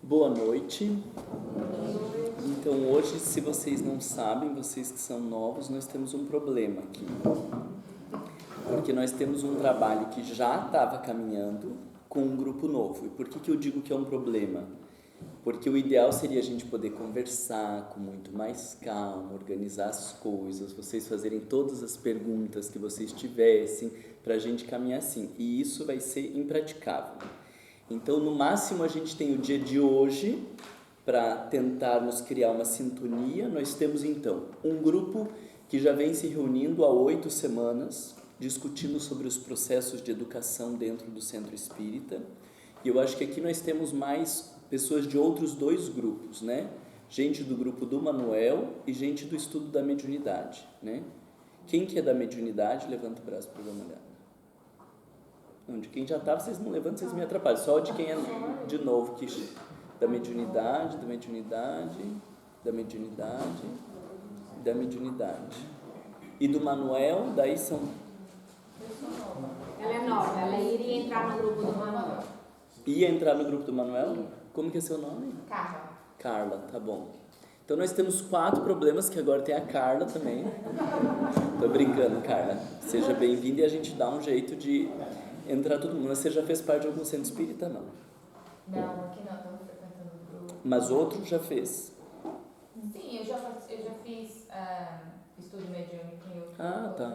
Boa noite. Então hoje, se vocês não sabem, vocês que são novos, nós temos um problema aqui. Porque nós temos um trabalho que já estava caminhando com um grupo novo. E por que eu digo que é um problema? Porque o ideal seria a gente poder conversar com muito mais calma, organizar as coisas, vocês fazerem todas as perguntas que vocês tivessem, para a gente caminhar assim. E isso vai ser impraticável. Então, no máximo, a gente tem o dia de hoje para tentarmos criar uma sintonia. Nós temos, então, um grupo que já vem se reunindo há 8 semanas, discutindo sobre os processos de educação dentro do Centro Espírita. E eu acho que aqui nós temos mais pessoas de outros 2 grupos, né? Gente do grupo do Manuel e gente do estudo da mediunidade, né? Quem que é da mediunidade? Levanta o braço para dar uma olhada. Não, de quem já estava, vocês não levantam, vocês me atrapalham. Só de quem é de novo, que da mediunidade. E do Manuel, daí são... Ela é nova, ela iria entrar no grupo do Manuel. Ia entrar no grupo do Manuel? Como que é seu nome? Carla. Carla, tá bom. Então nós temos 4 problemas, que agora tem a Carla também. Tô brincando, Carla. Seja bem-vinda e a gente dá um jeito de entrar todo mundo. Você já fez parte de algum centro espírita, não? Não, aqui não, estamos frequentando o grupo. Mas outro já fez? Sim, eu já fiz estudo mediúnico em outro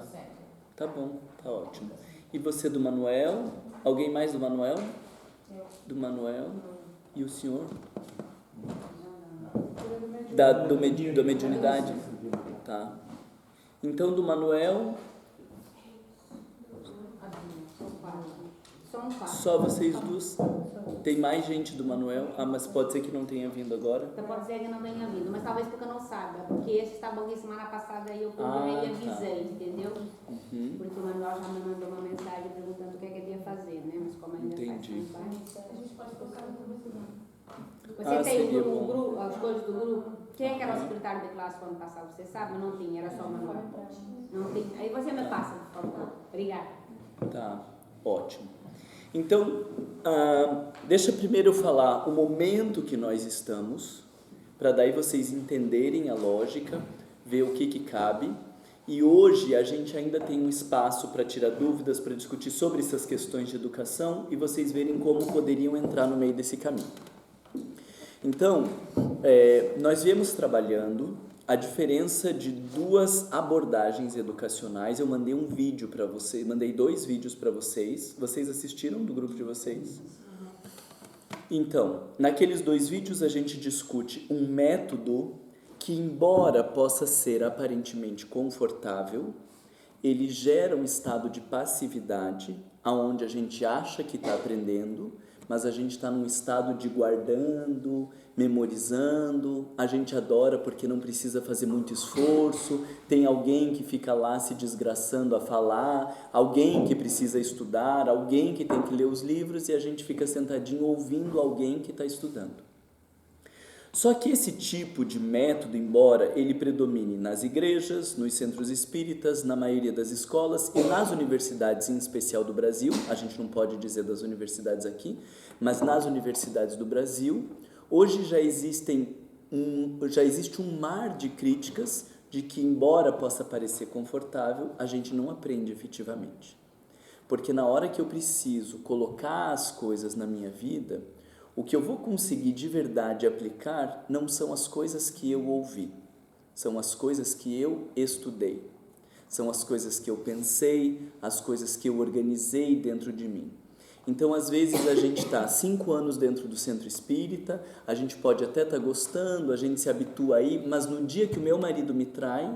centro. Tá bom, tá ótimo. E você do Manuel? Alguém mais do Manuel? Eu. Do Manuel? E o senhor? Do mediunidade? Tá. Então, do Manuel... Só vocês duas? Tem mais gente do Manuel? Ah, mas pode ser que não tenha vindo agora? Então pode ser que não tenha vindo, mas talvez porque eu não saiba, porque esse estava aqui semana passada e eu programei e avisei, entendeu? Uhum. Porque o Manuel já me mandou uma mensagem perguntando o que ele ia fazer, né? Mas como ainda Entendi. faz tempo, A gente pode colocar no grupo, não. Você tem seria um bom. grupo, as coisas do grupo? Quem é que era o secretário de classe quando passava? Você sabe? Não tinha, era só o Manuel. Não tem. Aí você me passa, por favor. Obrigada. Tá, ótimo. Então, deixa primeiro eu falar o momento que nós estamos, para daí vocês entenderem a lógica, ver o que cabe. E hoje a gente ainda tem um espaço para tirar dúvidas, para discutir sobre essas questões de educação e vocês verem como poderiam entrar no meio desse caminho. Então, nós viemos trabalhando a diferença de 2 abordagens educacionais. Eu mandei um vídeo para vocês, mandei 2 vídeos para vocês. Vocês assistiram do grupo de vocês? Então, naqueles 2 vídeos a gente discute um método que, embora possa ser aparentemente confortável, ele gera um estado de passividade, aonde a gente acha que está aprendendo, mas a gente está num estado de guardando, memorizando, a gente adora porque não precisa fazer muito esforço, tem alguém que fica lá se desgraçando a falar, alguém que precisa estudar, alguém que tem que ler os livros e a gente fica sentadinho ouvindo alguém que está estudando. Só que esse tipo de método, embora ele predomine nas igrejas, nos centros espíritas, na maioria das escolas e nas universidades, em especial do Brasil, a gente não pode dizer das universidades aqui, mas nas universidades do Brasil, hoje já existe um mar de críticas de que, embora possa parecer confortável, a gente não aprende efetivamente. Porque na hora que eu preciso colocar as coisas na minha vida, o que eu vou conseguir de verdade aplicar não são as coisas que eu ouvi, são as coisas que eu estudei, são as coisas que eu pensei, as coisas que eu organizei dentro de mim. Então, às vezes, a gente está 5 anos dentro do centro espírita, a gente pode até estar gostando, a gente se habitua aí, mas no dia que o meu marido me trai,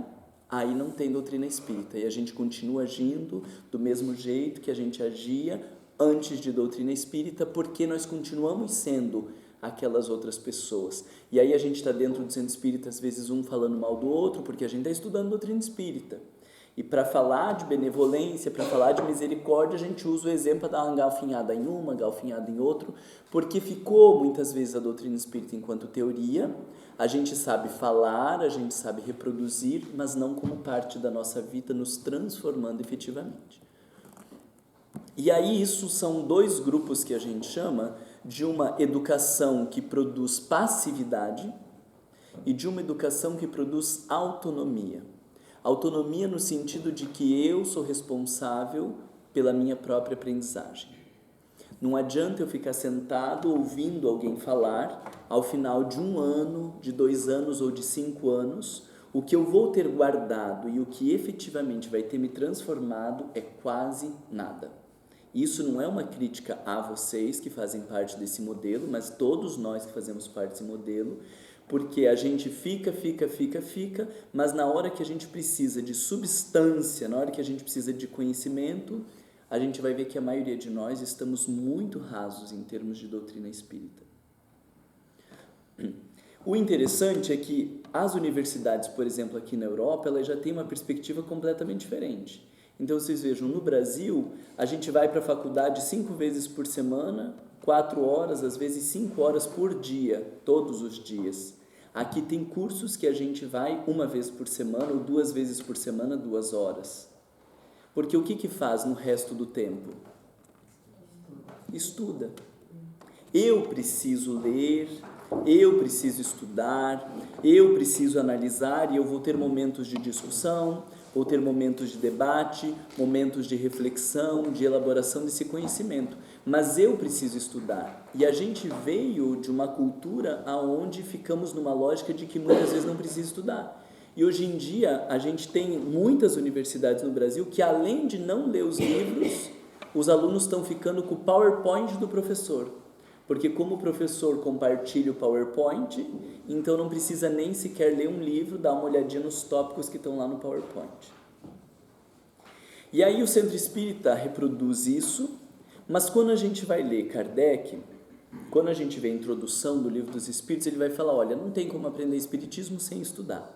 aí não tem doutrina espírita, e a gente continua agindo do mesmo jeito que a gente agia antes de doutrina espírita, porque nós continuamos sendo aquelas outras pessoas. E aí a gente está dentro do centro espírita, às vezes um falando mal do outro, porque a gente está estudando doutrina espírita. E para falar de benevolência, para falar de misericórdia, a gente usa o exemplo da galfinhada em uma, galfinhada em outro, porque ficou muitas vezes a doutrina espírita enquanto teoria, a gente sabe falar, a gente sabe reproduzir, mas não como parte da nossa vida, nos transformando efetivamente. E aí isso são 2 grupos que a gente chama de uma educação que produz passividade e de uma educação que produz autonomia. Autonomia no sentido de que eu sou responsável pela minha própria aprendizagem. Não adianta eu ficar sentado ouvindo alguém falar, ao final de 1 ano, de 2 anos ou de 5 anos, o que eu vou ter guardado e o que efetivamente vai ter me transformado é quase nada. Isso não é uma crítica a vocês que fazem parte desse modelo, mas todos nós que fazemos parte desse modelo, porque a gente fica, mas na hora que a gente precisa de substância, na hora que a gente precisa de conhecimento, a gente vai ver que a maioria de nós estamos muito rasos em termos de doutrina espírita. O interessante é que as universidades, por exemplo, aqui na Europa, elas já têm uma perspectiva completamente diferente. Então, vocês vejam, no Brasil, a gente vai para a faculdade 5 vezes por semana, 4 horas, às vezes 5 horas por dia, todos os dias. Aqui tem cursos que a gente vai 1 vez por semana ou 2 vezes por semana, 2 horas. Porque o que faz no resto do tempo? Estuda. Eu preciso ler, eu preciso estudar, eu preciso analisar e eu vou ter momentos de discussão, vou ter momentos de debate, momentos de reflexão, de elaboração desse conhecimento. Mas eu preciso estudar. E a gente veio de uma cultura onde ficamos numa lógica de que muitas vezes não precisa estudar. E hoje em dia a gente tem muitas universidades no Brasil que, além de não ler os livros, os alunos estão ficando com o PowerPoint do professor. Porque como o professor compartilha o PowerPoint, então não precisa nem sequer ler um livro, dar uma olhadinha nos tópicos que estão lá no PowerPoint. E aí o Centro Espírita reproduz isso, mas quando a gente vai ler Kardec, quando a gente vê a introdução do Livro dos Espíritos, ele vai falar, olha, não tem como aprender Espiritismo sem estudar.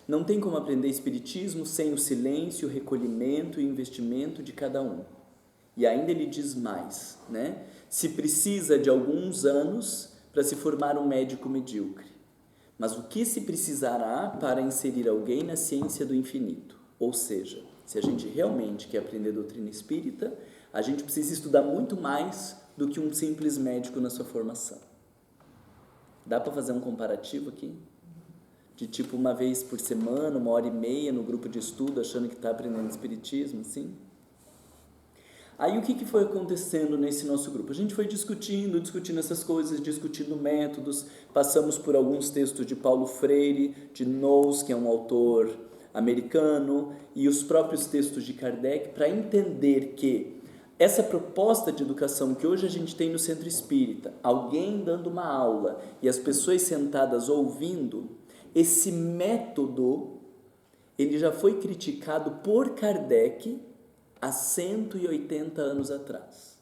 Não tem como aprender Espiritismo sem o silêncio, o recolhimento e o investimento de cada um. E ainda ele diz mais, né? Se precisa de alguns anos para se formar um médico medíocre. Mas o que se precisará para inserir alguém na ciência do infinito? Ou seja, se a gente realmente quer aprender doutrina espírita, a gente precisa estudar muito mais do que um simples médico na sua formação. Dá para fazer um comparativo aqui? De tipo 1 vez por semana, 1h30 no grupo de estudo, achando que está aprendendo espiritismo, assim? Aí o que foi acontecendo nesse nosso grupo? A gente foi discutindo essas coisas, discutindo métodos, passamos por alguns textos de Paulo Freire, de Knowles, que é um autor americano, e os próprios textos de Kardec, para entender que essa proposta de educação que hoje a gente tem no Centro Espírita, alguém dando uma aula e as pessoas sentadas ouvindo, esse método, ele já foi criticado por Kardec há 180 anos atrás.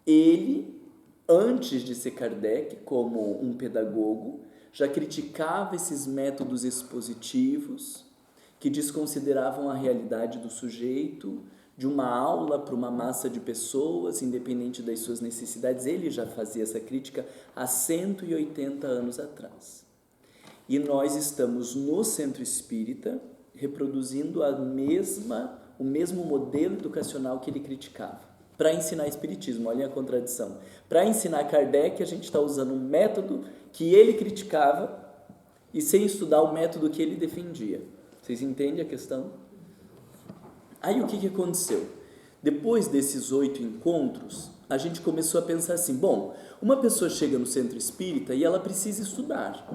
Ele, antes de ser Kardec, como um pedagogo, já criticava esses métodos expositivos que desconsideravam a realidade do sujeito, de uma aula para uma massa de pessoas, independente das suas necessidades. Ele já fazia essa crítica há 180 anos atrás. E nós estamos no Centro Espírita reproduzindo o mesmo modelo educacional que ele criticava, para ensinar Espiritismo. Olha a contradição. Para ensinar Kardec, a gente está usando um método que ele criticava e sem estudar o método que ele defendia. Vocês entendem a questão? Aí o que aconteceu? Depois desses 8 encontros, a gente começou a pensar assim, bom, uma pessoa chega no Centro Espírita e ela precisa estudar.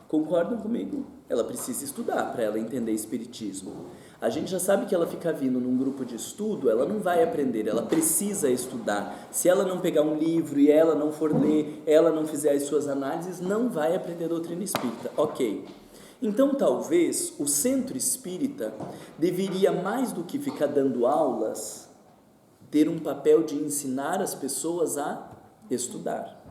Concordam comigo? Ela precisa estudar para ela entender Espiritismo. A gente já sabe que ela fica vindo num grupo de estudo, ela não vai aprender, ela precisa estudar. Se ela não pegar um livro e ela não for ler, ela não fizer as suas análises, não vai aprender a doutrina espírita. Ok. Então, talvez, o Centro Espírita deveria, mais do que ficar dando aulas, ter um papel de ensinar as pessoas a estudar.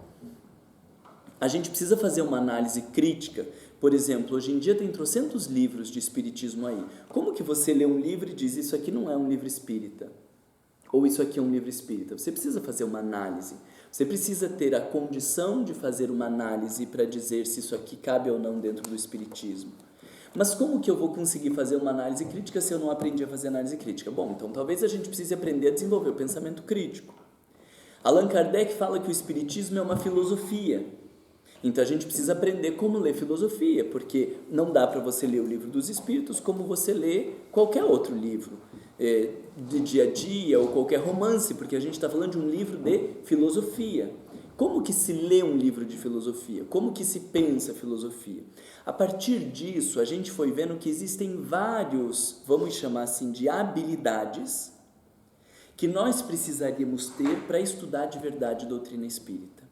A gente precisa fazer uma análise crítica. Por exemplo, hoje em dia tem trocentos livros de espiritismo aí. Como que você lê um livro e diz, isso aqui não é um livro espírita? Ou isso aqui é um livro espírita? Você precisa fazer uma análise. Você precisa ter a condição de fazer uma análise para dizer se isso aqui cabe ou não dentro do espiritismo. Mas como que eu vou conseguir fazer uma análise crítica se eu não aprendi a fazer análise crítica? Bom, então talvez a gente precise aprender a desenvolver o pensamento crítico. Allan Kardec fala que o Espiritismo é uma filosofia. Então a gente precisa aprender como ler filosofia, porque não dá para você ler o Livro dos Espíritos como você lê qualquer outro livro de dia a dia ou qualquer romance, porque a gente está falando de um livro de filosofia. Como que se lê um livro de filosofia? Como que se pensa filosofia? A partir disso, a gente foi vendo que existem vários, vamos chamar assim, de habilidades que nós precisaríamos ter para estudar de verdade doutrina espírita.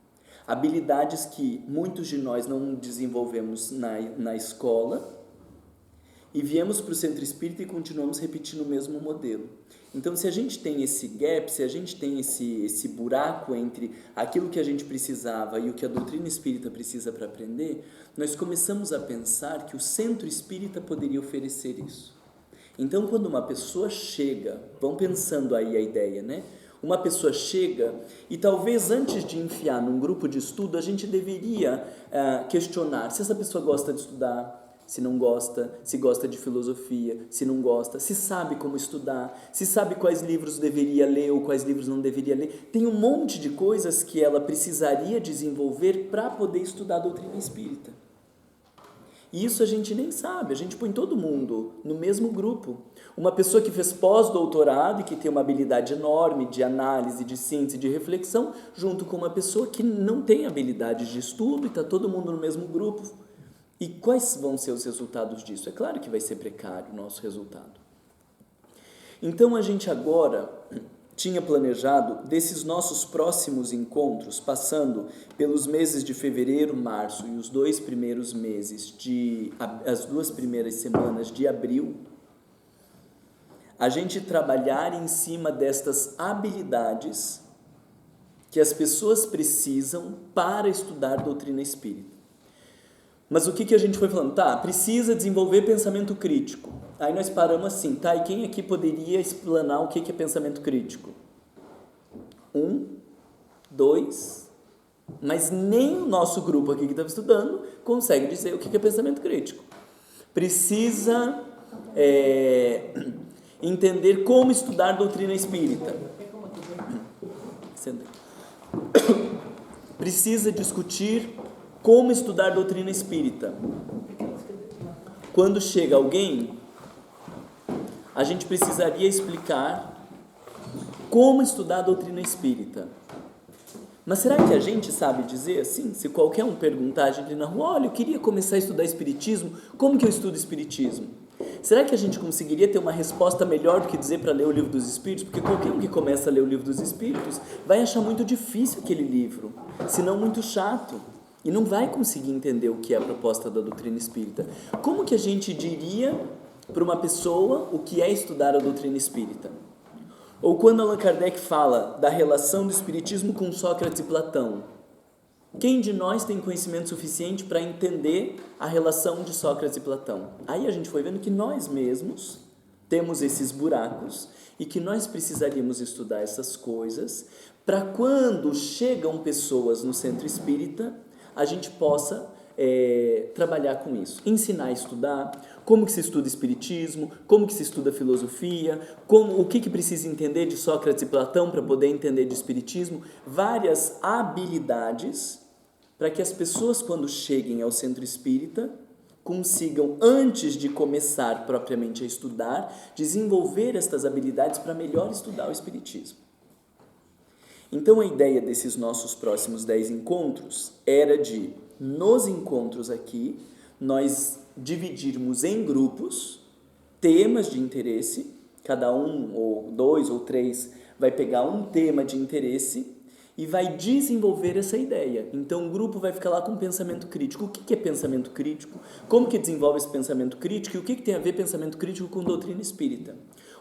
Habilidades que muitos de nós não desenvolvemos na escola e viemos para o centro espírita e continuamos repetindo o mesmo modelo. Então, se a gente tem esse gap, se a gente tem esse buraco entre aquilo que a gente precisava e o que a doutrina espírita precisa para aprender, nós começamos a pensar que o centro espírita poderia oferecer isso. Então, quando uma pessoa chega, vão pensando aí a ideia, né? Uma pessoa chega e talvez antes de enfiar num grupo de estudo, a gente deveria questionar se essa pessoa gosta de estudar, se não gosta, se gosta de filosofia, se não gosta, se sabe como estudar, se sabe quais livros deveria ler ou quais livros não deveria ler. Tem um monte de coisas que ela precisaria desenvolver para poder estudar a doutrina espírita. E isso a gente nem sabe, a gente põe todo mundo no mesmo grupo. Uma pessoa que fez pós-doutorado e que tem uma habilidade enorme de análise, de síntese, de reflexão, junto com uma pessoa que não tem habilidade de estudo e está todo mundo no mesmo grupo. E quais vão ser os resultados disso? É claro que vai ser precário o nosso resultado. Então a gente agora tinha planejado desses nossos próximos encontros, passando pelos meses de fevereiro, março e os 2 primeiros meses, as 2 primeiras semanas de abril, a gente trabalhar em cima destas habilidades que as pessoas precisam para estudar doutrina espírita. Mas o que a gente foi falando? Tá, precisa desenvolver pensamento crítico. Aí nós paramos assim, tá, e quem aqui poderia explanar o que é pensamento crítico? 1, 2, mas nem o nosso grupo aqui que estava estudando consegue dizer o que é pensamento crítico. Precisa entender como estudar doutrina espírita. Precisa discutir como estudar doutrina espírita. Quando chega alguém, a gente precisaria explicar como estudar a doutrina espírita. Mas será que a gente sabe dizer assim? Se qualquer um perguntar a gente na rua, olha, eu queria começar a estudar espiritismo, como que eu estudo espiritismo? Será que a gente conseguiria ter uma resposta melhor do que dizer para ler o Livro dos Espíritos? Porque qualquer um que começa a ler o Livro dos Espíritos vai achar muito difícil aquele livro, se não muito chato. E não vai conseguir entender o que é a proposta da doutrina espírita. Como que a gente diria para uma pessoa o que é estudar a doutrina espírita? Ou quando Allan Kardec fala da relação do espiritismo com Sócrates e Platão, quem de nós tem conhecimento suficiente para entender a relação de Sócrates e Platão? Aí a gente foi vendo que nós mesmos temos esses buracos e que nós precisaríamos estudar essas coisas para quando chegam pessoas no centro espírita, a gente possa trabalhar com isso, ensinar a estudar, como que se estuda espiritismo, como que se estuda filosofia, o que precisa entender de Sócrates e Platão para poder entender de espiritismo, várias habilidades para que as pessoas, quando cheguem ao centro espírita, consigam, antes de começar propriamente a estudar, desenvolver estas habilidades para melhor estudar o espiritismo. Então a ideia desses nossos próximos 10 encontros era de, nos encontros aqui, nós dividirmos em grupos, temas de interesse, cada um, ou 2 ou 3, vai pegar um tema de interesse e vai desenvolver essa ideia. Então o grupo vai ficar lá com pensamento crítico. O que é pensamento crítico? Como que desenvolve esse pensamento crítico? E o que tem a ver pensamento crítico com doutrina espírita?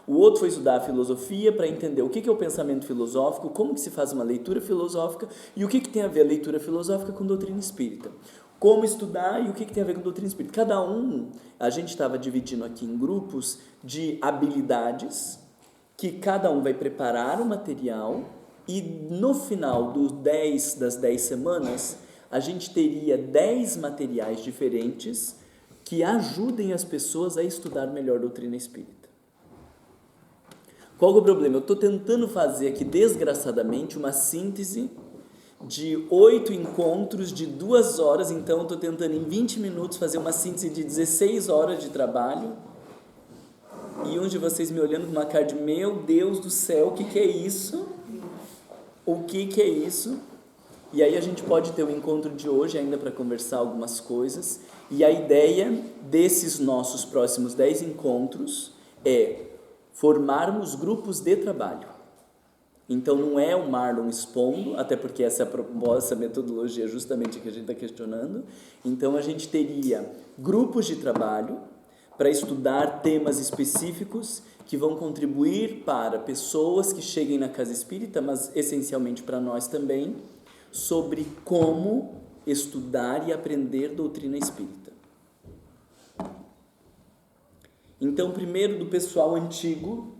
O outro foi estudar a filosofia para entender o que é o pensamento filosófico, como que se faz uma leitura filosófica e o que tem a ver a leitura filosófica com doutrina espírita. Como estudar e o que tem a ver com doutrina espírita. Cada um, a gente estava dividindo aqui em grupos de habilidades que cada um vai preparar o material e no final das 10 semanas a gente teria 10 materiais diferentes que ajudem as pessoas a estudar melhor doutrina espírita. Qual que é o problema? Eu estou tentando fazer aqui, desgraçadamente, uma síntese de 8 encontros de 2 horas, então eu estou tentando em 20 minutos fazer uma síntese de 16 horas de trabalho, e um de vocês me olhando com uma cara de, meu Deus do céu, o que é isso? O que é isso? E aí a gente pode ter o encontro de hoje ainda para conversar algumas coisas, e a ideia desses nossos próximos 10 encontros é formarmos grupos de trabalho. Então não é o Marlon expondo, até porque essa proposta, essa metodologia é justamente a que a gente está questionando. Então a gente teria grupos de trabalho para estudar temas específicos que vão contribuir para pessoas que cheguem na casa espírita, mas essencialmente para nós também, sobre como estudar e aprender doutrina espírita. Então, primeiro do pessoal antigo,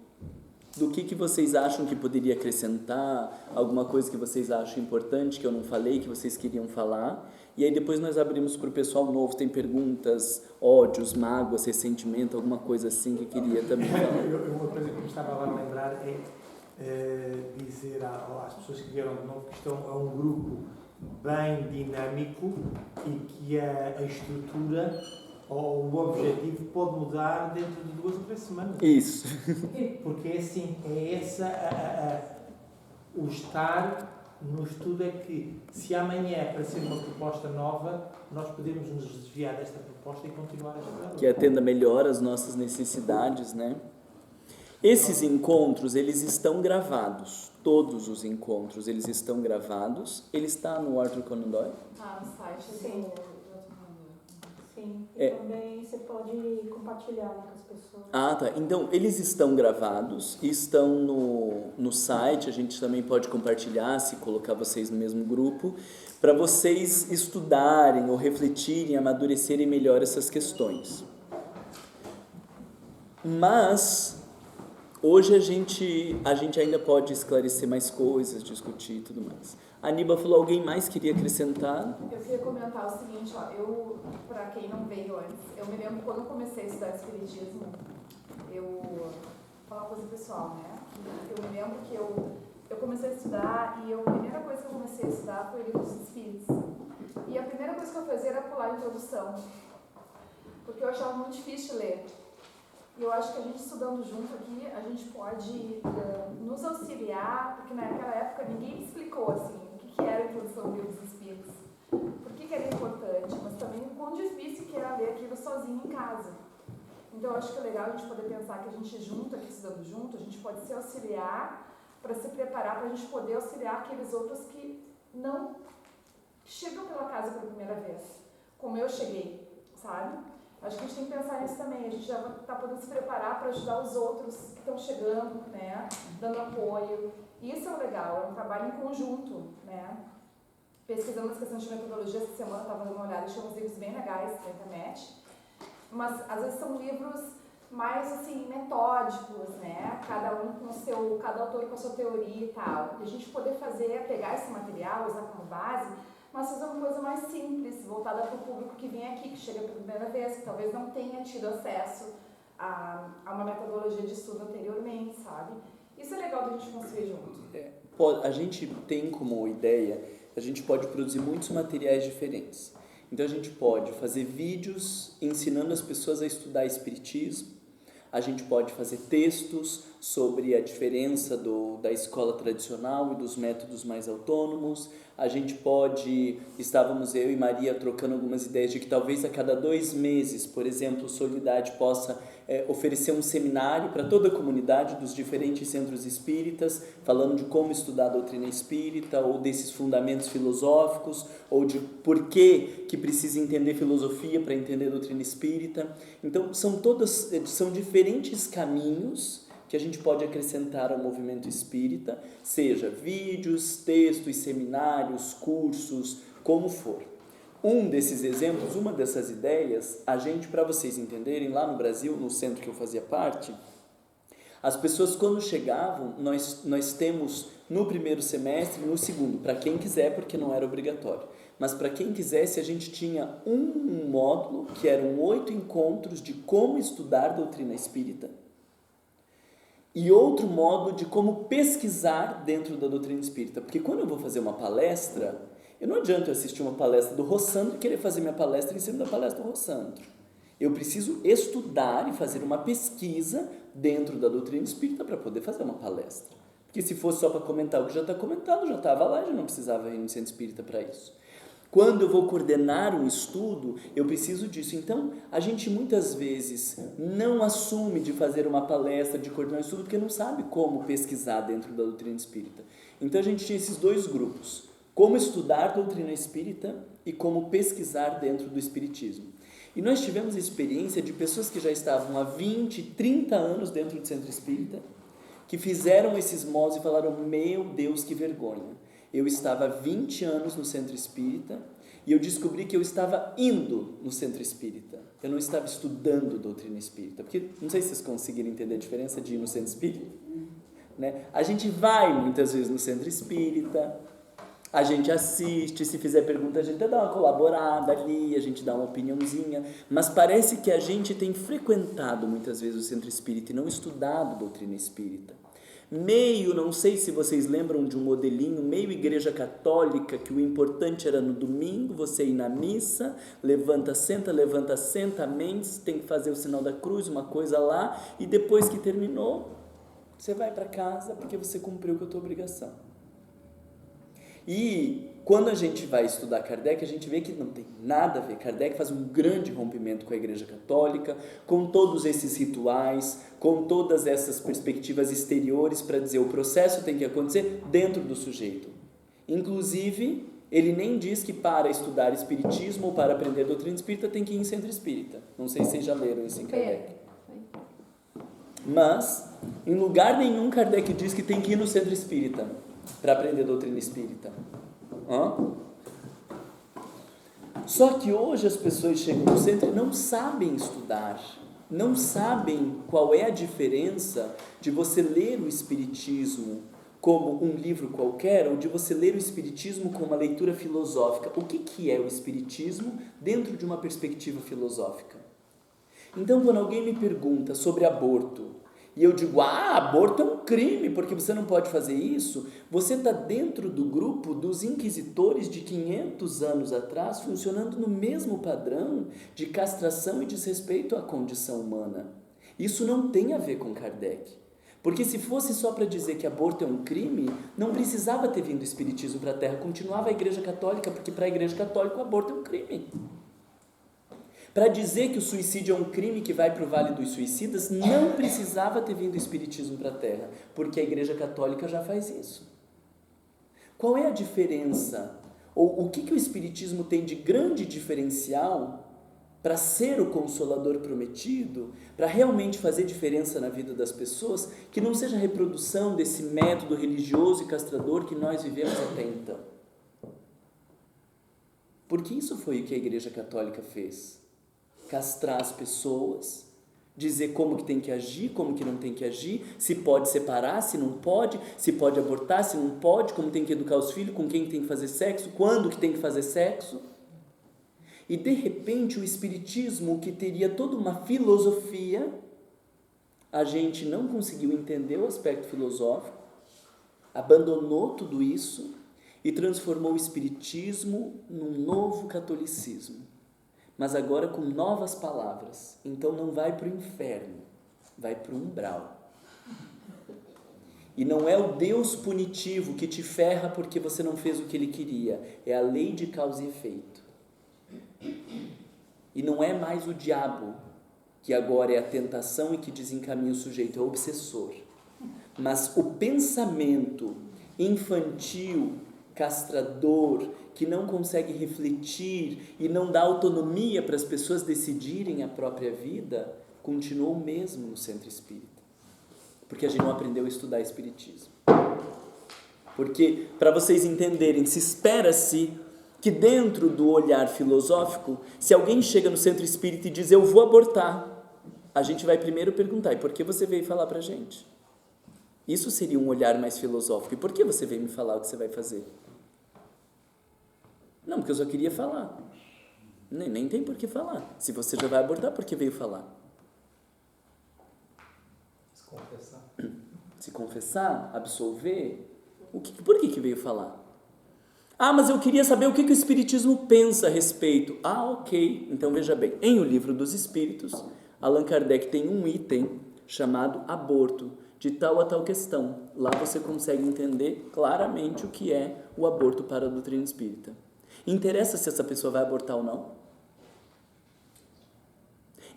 do que vocês acham que poderia acrescentar, alguma coisa que vocês acham importante, que eu não falei, que vocês queriam falar, e aí depois nós abrimos para o pessoal novo, tem perguntas, ódios, mágoas, ressentimento, alguma coisa assim que queria também falar. Uma coisa que me estava lá a lembrar é dizer às pessoas que vieram de novo que estão a um grupo bem dinâmico e que a estrutura ou o objetivo pode mudar dentro de 2 ou 3 semanas. Isso. Porque é assim, o estar no estudo é que se amanhã aparecer uma proposta nova, nós podemos nos desviar desta proposta e continuar a estudar. Que atenda melhor às nossas necessidades, né? Esses encontros, eles estão gravados. Todos os encontros, eles estão gravados. Ele está no Arthur Conan Doyle? Ah, no site. Sim. Sim, e também você pode compartilhar com as pessoas. Ah, tá. Então, eles estão gravados, estão no site, a gente também pode compartilhar, se colocar vocês no mesmo grupo, para vocês estudarem ou refletirem, amadurecerem melhor essas questões. Mas, hoje a gente ainda pode esclarecer mais coisas, discutir e tudo mais. A Aníbal falou, alguém mais queria acrescentar? Eu queria comentar o seguinte, para quem não veio antes, eu me lembro quando eu comecei a estudar Espiritismo, vou falar uma coisa pessoal, né? Eu me lembro que eu comecei a estudar e a primeira coisa que eu comecei a estudar foi o Livro dos Espíritos. E a primeira coisa que eu fazia era pular a introdução, porque eu achava muito difícil ler. E eu acho que a gente estudando junto aqui, a gente pode nos auxiliar, porque naquela época ninguém me explicou assim, o que era a introdução do Livro dos Espíritos, por que era importante, mas também o quão difícil que era ler aquilo sozinho em casa. Então eu acho que é legal a gente poder pensar que a gente junto, aqui estudando junto, a gente pode se auxiliar para se preparar, para a gente poder auxiliar aqueles outros que não chegam pela casa pela primeira vez, como eu cheguei, sabe? Acho que a gente tem que pensar nisso também, a gente já está podendo se preparar para ajudar os outros que estão chegando, né, dando apoio. Isso é o legal, é um trabalho em conjunto, né. Pesquisando as questões de metodologia, essa semana eu estava dando uma olhada, achei uns livros bem legais na internet, mas às vezes são livros mais, assim, metódicos, né, cada autor com a sua teoria e tal. E a gente poder pegar esse material, usar como base, mas fazer uma coisa mais simples, voltada para o público que vem aqui, que chega pela primeira vez, que talvez não tenha tido acesso a uma metodologia de estudo anteriormente, sabe? Isso é legal da gente construir junto. A gente tem como ideia, a gente pode produzir muitos materiais diferentes. Então a gente pode fazer vídeos ensinando as pessoas a estudar espiritismo, a gente pode fazer textos sobre a diferença da escola tradicional e dos métodos mais autônomos, a gente pode, estávamos eu e Maria trocando algumas ideias de que talvez a cada 2 meses, por exemplo, Solidade possa oferecer um seminário para toda a comunidade dos diferentes centros espíritas, falando de como estudar a doutrina espírita, ou desses fundamentos filosóficos, ou de por que precisa entender filosofia para entender a doutrina espírita. Então, são diferentes caminhos que a gente pode acrescentar ao movimento espírita, seja vídeos, textos, seminários, cursos, como for. Um desses exemplos, uma dessas ideias, a gente, para vocês entenderem, lá no Brasil, no centro que eu fazia parte, as pessoas quando chegavam, nós temos no primeiro semestre, no segundo, para quem quiser, porque não era obrigatório, mas para quem quisesse, a gente tinha um módulo, que eram 8 encontros de como estudar doutrina espírita, e outro modo de como pesquisar dentro da doutrina espírita. Porque quando eu vou fazer uma palestra, eu não adianta eu assistir uma palestra do Rossandro e querer fazer minha palestra em cima da palestra do Rossandro. Eu preciso estudar e fazer uma pesquisa dentro da doutrina espírita para poder fazer uma palestra. Porque se fosse só para comentar o que já está comentado, já estava lá, já não precisava ir no centro espírita para isso. Quando eu vou coordenar um estudo, eu preciso disso. Então, a gente muitas vezes não assume de fazer uma palestra, de coordenar um estudo, porque não sabe como pesquisar dentro da doutrina espírita. Então, a gente tinha esses dois grupos. Como estudar a doutrina espírita e como pesquisar dentro do espiritismo. E nós tivemos a experiência de pessoas que já estavam há 20, 30 anos dentro do centro espírita, que fizeram esses modos e falaram, meu Deus, que vergonha. Eu estava há 20 anos no centro espírita e eu descobri que eu estava indo no centro espírita. Eu não estava estudando doutrina espírita. Porque, não sei se vocês conseguiram entender a diferença de ir no centro espírita. Né? A gente vai muitas vezes no centro espírita, a gente assiste, se fizer pergunta a gente dá uma colaborada ali, a gente dá uma opiniãozinha, mas parece que a gente tem frequentado muitas vezes o centro espírita e não estudado doutrina espírita. Meio, não sei se vocês lembram de um modelinho, meio igreja católica, que o importante era no domingo, você ir na missa, levanta, senta, amém, tem que fazer o sinal da cruz, uma coisa lá, e depois que terminou, você vai para casa porque você cumpriu com a tua obrigação. E quando a gente vai estudar Kardec, a gente vê que não tem nada a ver. Kardec faz um grande rompimento com a Igreja Católica, com todos esses rituais, com todas essas perspectivas exteriores para dizer o processo tem que acontecer dentro do sujeito. Inclusive, ele nem diz que para estudar espiritismo ou para aprender doutrina espírita tem que ir em centro espírita. Não sei se vocês já leram isso em Kardec. Mas, em lugar nenhum, Kardec diz que tem que ir no centro espírita para aprender doutrina espírita. Só que hoje as pessoas chegam no centro e não sabem estudar, não sabem qual é a diferença de você ler o Espiritismo como um livro qualquer ou de você ler o Espiritismo com uma leitura filosófica. O que é o Espiritismo dentro de uma perspectiva filosófica? Então, quando alguém me pergunta sobre aborto, e eu digo, aborto é um crime, porque você não pode fazer isso, você está dentro do grupo dos inquisitores de 500 anos atrás, funcionando no mesmo padrão de castração e desrespeito à condição humana. Isso não tem a ver com Kardec. Porque se fosse só para dizer que aborto é um crime, não precisava ter vindo o Espiritismo para a Terra, continuava a Igreja Católica, porque para a Igreja Católica o aborto é um crime. Para dizer que o suicídio é um crime que vai para o Vale dos Suicidas, não precisava ter vindo o Espiritismo para a Terra, porque a Igreja Católica já faz isso. Qual é a diferença? Ou o que o Espiritismo tem de grande diferencial para ser o Consolador prometido, para realmente fazer diferença na vida das pessoas, que não seja a reprodução desse método religioso e castrador que nós vivemos até então? Porque isso foi o que a Igreja Católica fez. Castrar as pessoas, dizer como que tem que agir, como que não tem que agir, se pode separar, se não pode, se pode abortar, se não pode, como tem que educar os filhos, com quem tem que fazer sexo, quando que tem que fazer sexo. E de repente o Espiritismo, que teria toda uma filosofia, a gente não conseguiu entender o aspecto filosófico, abandonou tudo isso e transformou o Espiritismo num novo catolicismo. Mas agora com novas palavras. Então não vai para o inferno, vai para o umbral. E não é o Deus punitivo que te ferra porque você não fez o que ele queria. É a lei de causa e efeito. E não é mais o diabo, que agora é a tentação e que desencaminha o sujeito, é o obsessor. Mas o pensamento infantil, castrador, que não consegue refletir e não dá autonomia para as pessoas decidirem a própria vida, continuou o mesmo no centro espírita. Porque a gente não aprendeu a estudar espiritismo. Porque, para vocês entenderem, se espera-se que dentro do olhar filosófico, se alguém chega no centro espírita e diz, eu vou abortar, a gente vai primeiro perguntar, e por que você veio falar para a gente? Isso seria um olhar mais filosófico. E por que você veio me falar o que você vai fazer? Não, porque eu só queria falar. Nem tem por que falar. Se você já vai abortar, por que veio falar? Se confessar. confessar, absolver, por que veio falar? Ah, mas eu queria saber o que o Espiritismo pensa a respeito. Ah, ok. Então veja bem, em O Livro dos Espíritos, Allan Kardec tem um item chamado aborto, de tal a tal questão. Lá você consegue entender claramente o que é o aborto para a doutrina espírita. Interessa se essa pessoa vai abortar ou não?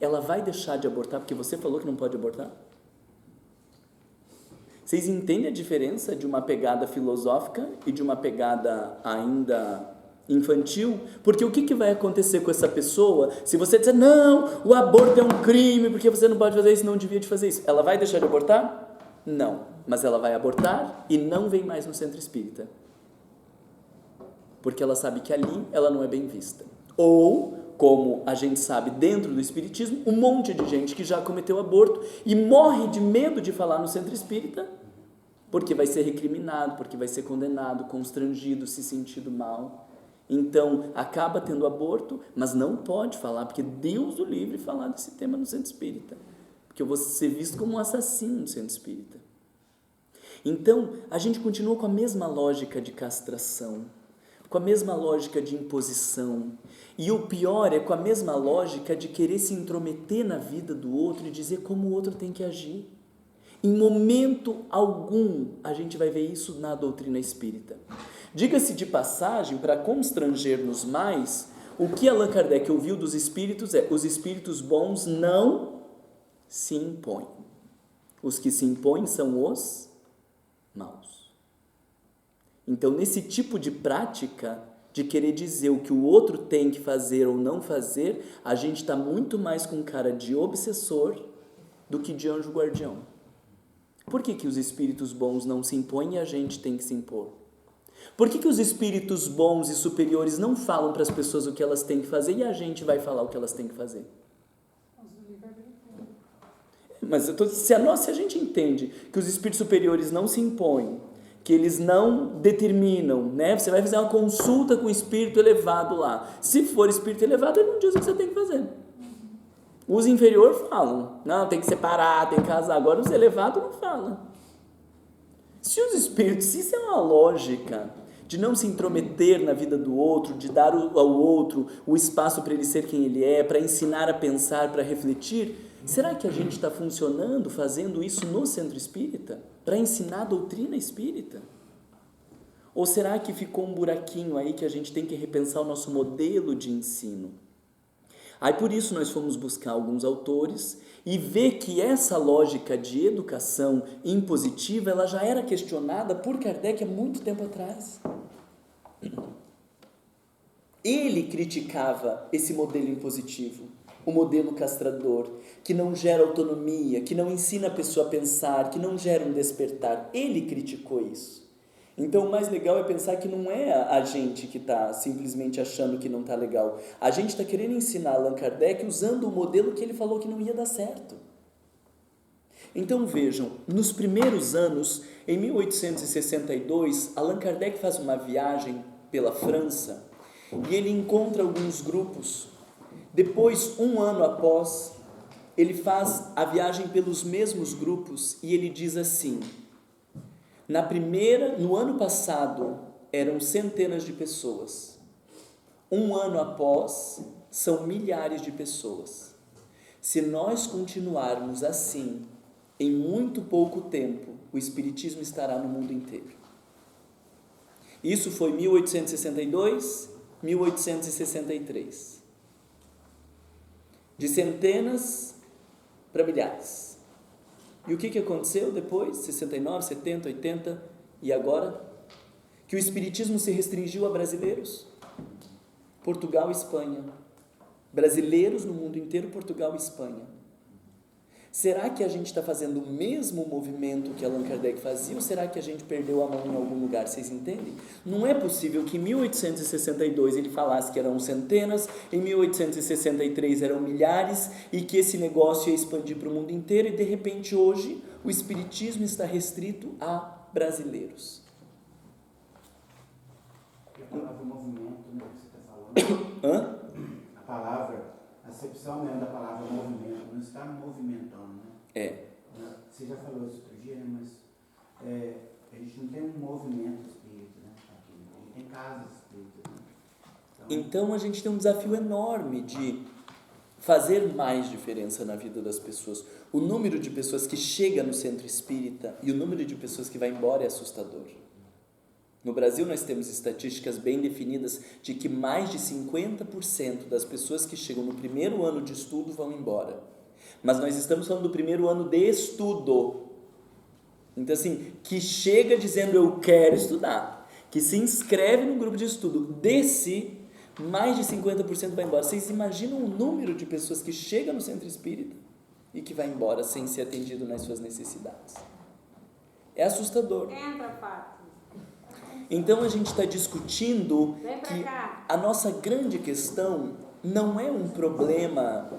Ela vai deixar de abortar porque você falou que não pode abortar? Vocês entendem a diferença de uma pegada filosófica e de uma pegada ainda infantil? Porque o que vai acontecer com essa pessoa se você disser, não, o aborto é um crime, porque você não pode fazer isso, não devia de fazer isso? Ela vai deixar de abortar? Não, mas ela vai abortar e não vem mais no centro espírita. Porque ela sabe que ali ela não é bem vista. Ou, como a gente sabe dentro do espiritismo, um monte de gente que já cometeu aborto e morre de medo de falar no centro espírita, porque vai ser recriminado, porque vai ser condenado, constrangido, se sentido mal. Então, acaba tendo aborto, mas não pode falar, porque Deus o livre falar desse tema no centro espírita. Porque eu vou ser visto como um assassino no centro espírita. Então, a gente continua com a mesma lógica de castração, com a mesma lógica de imposição. E o pior é com a mesma lógica de querer se intrometer na vida do outro e dizer como o outro tem que agir. Em momento algum a gente vai ver isso na doutrina espírita. Diga-se de passagem, para constranger-nos mais, o que Allan Kardec ouviu dos espíritos é: os espíritos bons não se impõem. Os que se impõem são os maus. Então, nesse tipo de prática, de querer dizer o que o outro tem que fazer ou não fazer, a gente está muito mais com cara de obsessor do que de anjo guardião. Por que os espíritos bons não se impõem e a gente tem que se impor? Por que os espíritos bons e superiores não falam para as pessoas o que elas têm que fazer e a gente vai falar o que elas têm que fazer? Mas se a gente entende que os espíritos superiores não se impõem, que eles não determinam, né? Você vai fazer uma consulta com o espírito elevado lá. Se for espírito elevado, ele não diz o que você tem que fazer. Os inferiores falam, não, tem que separar, tem que casar. Agora os elevados não falam. Se os espíritos, se isso é uma lógica de não se intrometer na vida do outro, de dar ao outro o espaço para ele ser quem ele é, para ensinar a pensar, para refletir, será que a gente está funcionando, fazendo isso no centro espírita? Para ensinar a doutrina espírita? Ou será que ficou um buraquinho aí que a gente tem que repensar o nosso modelo de ensino? Aí por isso nós fomos buscar alguns autores e ver que essa lógica de educação impositiva, ela já era questionada por Kardec há muito tempo atrás. Ele criticava esse modelo impositivo, o modelo castrador, que não gera autonomia, que não ensina a pessoa a pensar, que não gera um despertar. Ele criticou isso. Então o mais legal é pensar que não é a gente que está simplesmente achando que não está legal. A gente está querendo ensinar Allan Kardec usando o modelo que ele falou que não ia dar certo. Então vejam, nos primeiros anos, em 1862, Allan Kardec faz uma viagem pela França e ele encontra alguns grupos. Depois, um ano após, ele faz a viagem pelos mesmos grupos e ele diz assim: no ano passado eram centenas de pessoas, um ano após são milhares de pessoas. Se nós continuarmos assim, em muito pouco tempo, o Espiritismo estará no mundo inteiro. Isso foi 1862, 1863. De centenas para milhares. E o que aconteceu depois? 69, 70, 80 e agora? Que o Espiritismo se restringiu a brasileiros. Portugal e Espanha. Brasileiros no mundo inteiro, Portugal e Espanha. Será que a gente está fazendo o mesmo movimento que Allan Kardec fazia ou será que a gente perdeu a mão em algum lugar? Vocês entendem? Não é possível que em 1862 ele falasse que eram centenas, em 1863 eram milhares e que esse negócio ia expandir para o mundo inteiro e de repente hoje o Espiritismo está restrito a brasileiros. E a palavra movimento, né, que você está falando? A palavra, a acepção, né, da palavra movimento, não está movimentando, né? É. Você já falou isso outro dia, né, mas Então a gente tem um desafio enorme de fazer mais diferença na vida das pessoas. O número de pessoas que chega no centro espírita e o número de pessoas que vai embora é assustador. No Brasil nós temos estatísticas bem definidas de que mais de 50% das pessoas que chegam no primeiro ano de estudo vão embora. Mas nós estamos falando do primeiro ano de estudo. Então assim, que chega dizendo eu quero estudar, que se inscreve no grupo de estudo, mais de 50% vai embora. Vocês imaginam o número de pessoas que chega no centro espírita e que vai embora sem ser atendido nas suas necessidades? É assustador. Entra, Fátima. Então a gente está discutindo Vem pra que cá. a nossa grande questão não é um problema.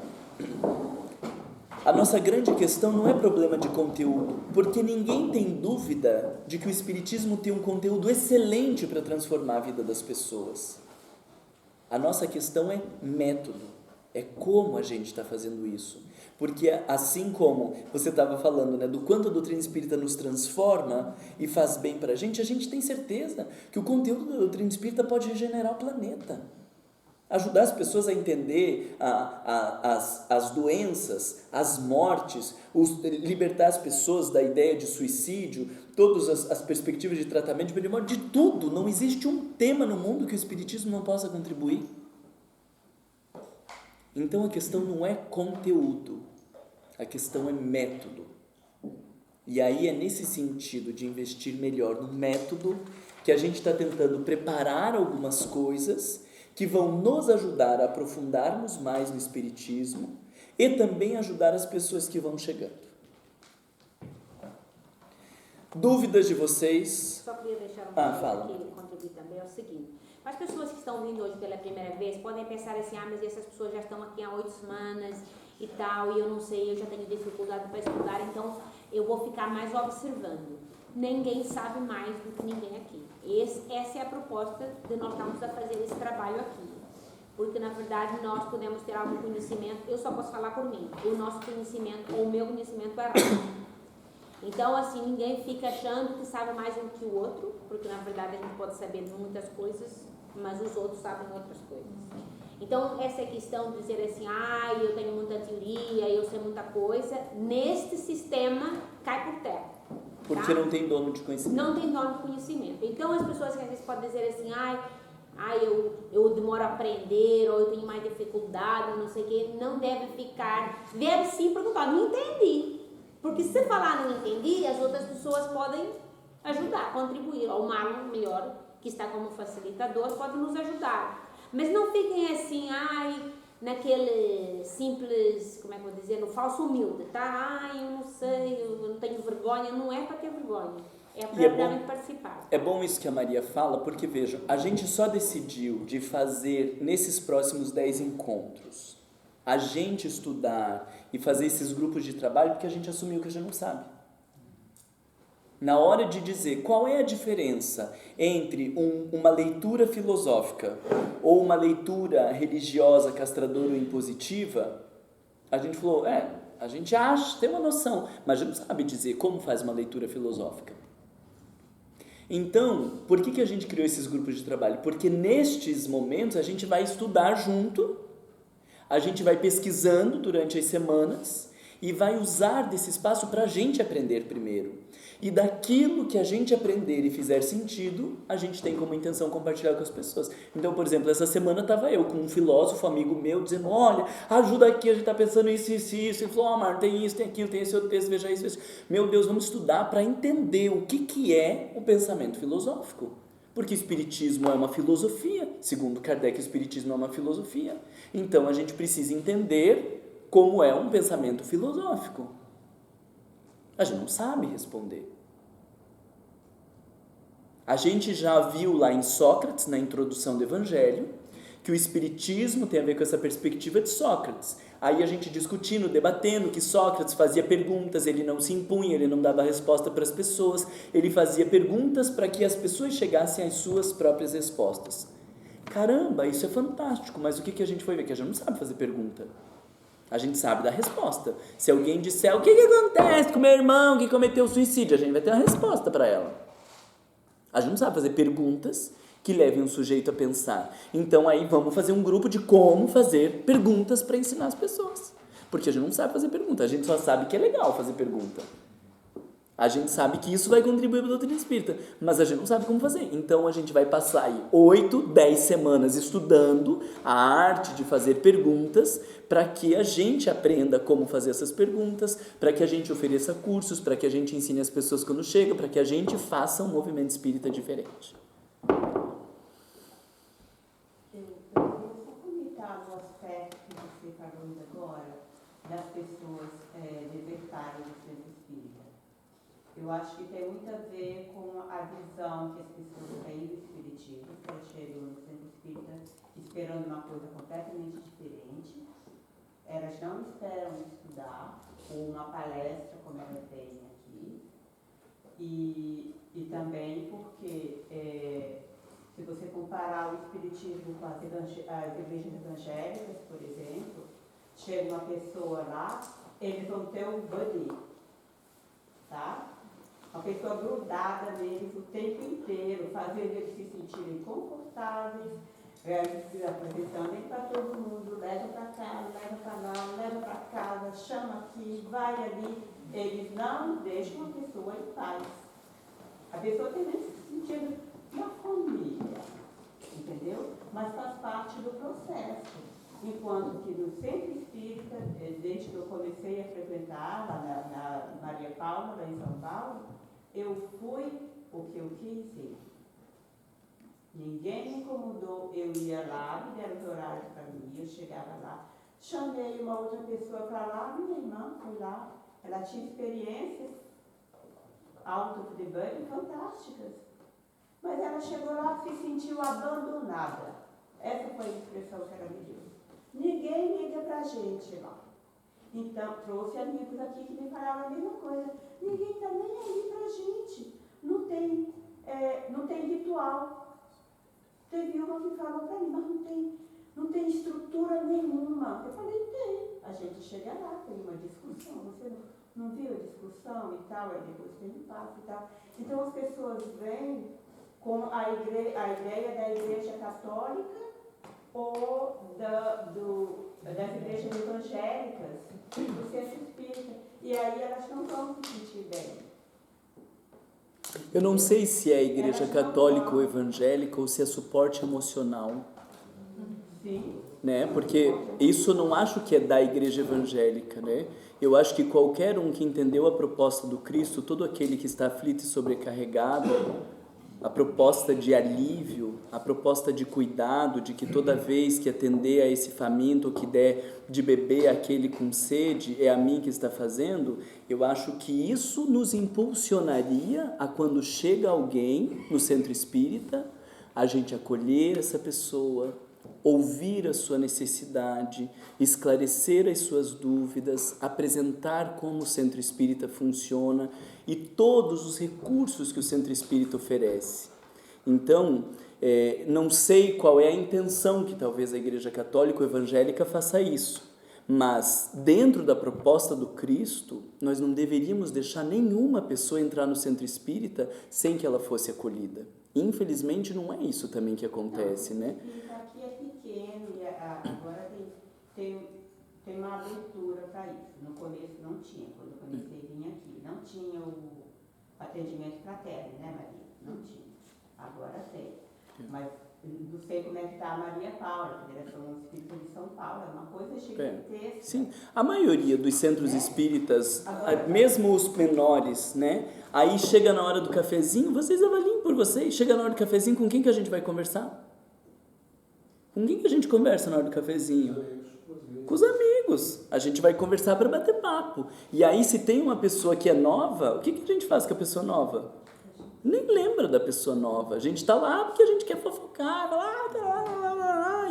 A nossa grande questão não é problema de conteúdo, porque ninguém tem dúvida de que o Espiritismo tem um conteúdo excelente para transformar a vida das pessoas. A nossa questão é método, é como a gente está fazendo isso. Porque assim como você estava falando, né, do quanto a doutrina espírita nos transforma e faz bem para a gente tem certeza que o conteúdo da doutrina espírita pode regenerar o planeta. Ajudar as pessoas a entender as doenças, as mortes, libertar as pessoas da ideia de suicídio, todas as perspectivas de tratamento, de tudo. Não existe um tema no mundo que o Espiritismo não possa contribuir. Então a questão não é conteúdo, a questão é método. E aí é nesse sentido de investir melhor no método que a gente está tentando preparar algumas coisas que vão nos ajudar a aprofundarmos mais no Espiritismo e também ajudar as pessoas que vão chegando. Dúvidas de vocês? Só queria deixar fala. aqui contribuir também, é o seguinte. As pessoas que estão vindo hoje pela primeira vez podem pensar assim, mas essas pessoas já estão aqui há 8 semanas e tal, e eu não sei, eu já tenho dificuldade para estudar, então eu vou ficar mais observando. Ninguém sabe mais do que ninguém aqui. Essa é a proposta de nós estarmos a fazer esse trabalho aqui. Porque, na verdade, nós podemos ter algum conhecimento, eu só posso falar por mim, o nosso conhecimento, ou o meu conhecimento é errado. Então, assim, ninguém fica achando que sabe mais um que o outro, porque, na verdade, a gente pode saber muitas coisas, mas os outros sabem outras coisas. Então, essa questão de dizer assim, eu tenho muita teoria, eu sei muita coisa, neste sistema cai por terra. Porque não tem dono de conhecimento. Não tem dono de conhecimento. Então, as pessoas que às vezes podem dizer assim, eu demoro a aprender, ou eu tenho mais dificuldade, não sei o quê, não deve ficar, deve sim perguntar, não entendi. Porque se você falar não entendi, as outras pessoas podem ajudar, contribuir. O Marlon, melhor, que está como facilitador, pode nos ajudar. Mas não fiquem assim, naquele simples, como é que eu vou dizer, no falso humilde, tá? Eu não sei, eu não tenho vergonha. Não é para ter vergonha, é para realmente participar. É bom isso que a Maria fala, porque vejam, a gente só decidiu de fazer nesses próximos 10 encontros, a gente estudar e fazer esses grupos de trabalho, porque a gente assumiu que a gente não sabe. Na hora de dizer qual é a diferença entre uma leitura filosófica ou uma leitura religiosa, castradora ou impositiva, a gente falou, a gente acha, tem uma noção, mas a gente não sabe dizer como faz uma leitura filosófica. Então, por que a gente criou esses grupos de trabalho? Porque nestes momentos a gente vai estudar junto, a gente vai pesquisando durante as semanas e vai usar desse espaço para a gente aprender primeiro. E daquilo que a gente aprender e fizer sentido, a gente tem como intenção compartilhar com as pessoas. Então, por exemplo, essa semana estava eu com um filósofo amigo meu dizendo, olha, ajuda aqui, a gente está pensando isso. Ele falou, Marlon, tem isso, tem aquilo, tem esse outro texto, veja isso. Meu Deus, vamos estudar para entender o que é o pensamento filosófico. Porque o Espiritismo é uma filosofia. Segundo Kardec, o Espiritismo é uma filosofia. Então, a gente precisa entender como é um pensamento filosófico. A gente não sabe responder. A gente já viu lá em Sócrates, na introdução do Evangelho, que o Espiritismo tem a ver com essa perspectiva de Sócrates. Aí a gente discutindo, debatendo que Sócrates fazia perguntas, ele não se impunha, ele não dava resposta para as pessoas, ele fazia perguntas para que as pessoas chegassem às suas próprias respostas. Caramba, isso é fantástico, mas o que a gente foi ver? Que a gente não sabe fazer pergunta. A gente sabe dar resposta. Se alguém disser, o que acontece com meu irmão que cometeu suicídio? A gente vai ter uma resposta para ela. A gente não sabe fazer perguntas que levem o sujeito a pensar. Então aí vamos fazer um grupo de como fazer perguntas para ensinar as pessoas. Porque a gente não sabe fazer pergunta, a gente só sabe que é legal fazer pergunta. A gente sabe que isso vai contribuir para a doutrina espírita, mas a gente não sabe como fazer. Então a gente vai passar aí 8, 10 semanas estudando a arte de fazer perguntas para que a gente aprenda como fazer essas perguntas, para que a gente ofereça cursos, para que a gente ensine as pessoas quando chegam, para que a gente faça um movimento espírita diferente. Eu queria só comentar o aspecto que você falou agora, das pessoas libertarem do centro espírita. Eu acho que tem muito a ver com a visão que as pessoas têm do espiritismo, que elas chegam no centro espírita esperando uma coisa completamente diferente. Elas não esperam estudar, ou uma palestra como ela tem aqui. E também porque, se você comparar o espiritismo com as igrejas evangélicas, por exemplo, chega uma pessoa lá, eles vão ter um buddy, tá? Uma pessoa grudada neles o tempo inteiro, fazendo eles se sentirem confortáveis, apresentando ele para todo mundo, leva para cá, leva para lá, leva para casa, chama aqui, vai ali. Eles não deixam a pessoa em paz. A pessoa tem que se sentir uma família, entendeu? Mas faz parte do processo. Enquanto que no centro espírita, desde que eu comecei a frequentar lá na Maria Paula, lá em São Paulo, eu fui o que eu quis ir. Ninguém me incomodou, eu ia lá, me deram os horários para mim, eu chegava lá, chamei uma outra pessoa para lá, minha irmã foi lá, ela tinha experiências auto-debug fantásticas, mas ela chegou lá e se sentiu abandonada. Essa foi a expressão que ela me deu. Ninguém liga para a gente lá. Então, trouxe amigos aqui que me falaram a mesma coisa. Ninguém está nem aí para a gente. Não tem ritual. Teve uma que falou para mim, mas não tem estrutura nenhuma. Eu falei, tem. A gente chega lá, tem uma discussão. Você não viu a discussão e tal? Aí depois tem um papo e tal. Então, as pessoas vêm com a ideia da Igreja Católica ou das igrejas evangélicas, do centro espírita. E aí elas não vão se sentir bem. Eu não sei se é a igreja católica ou evangélica ou se é suporte emocional. Sim. Né? Porque isso eu não acho que é da igreja evangélica, né? Eu acho que qualquer um que entendeu a proposta do Cristo, todo aquele que está aflito e sobrecarregado, a proposta de alívio, a proposta de cuidado, de que toda vez que atender a esse faminto, que der de beber aquele com sede, é a mim que está fazendo, eu acho que isso nos impulsionaria a, quando chega alguém no centro espírita, a gente acolher essa pessoa, ouvir a sua necessidade, esclarecer as suas dúvidas, apresentar como o centro espírita funciona e todos os recursos que o centro espírita oferece. Então, não sei qual é a intenção que talvez a Igreja Católica ou Evangélica faça isso, mas dentro da proposta do Cristo, nós não deveríamos deixar nenhuma pessoa entrar no centro espírita sem que ela fosse acolhida. Infelizmente, não é isso também que acontece, né? Aqui é pequeno e agora tem uma abertura para isso. No começo não tinha, quando eu comecei a vir aqui. Não tinha o atendimento fraterno, né, Maria? Não tinha. Agora tem. Mas não sei como é que está a Maria Paula, a Federação Espírita de São Paulo, é uma coisa gigantesca. Sim, a maioria dos centros espíritas, mesmo os menores, né? Aí chega na hora do cafezinho, vocês avaliem por vocês, chega na hora do cafezinho, com quem que a gente vai conversar? Com quem que a gente conversa na hora do cafezinho? Com os amigos. A gente vai conversar para bater papo. E aí, se tem uma pessoa que é nova, o que a gente faz com a pessoa nova? Nem lembra da pessoa nova. A gente está lá porque a gente quer fofocar,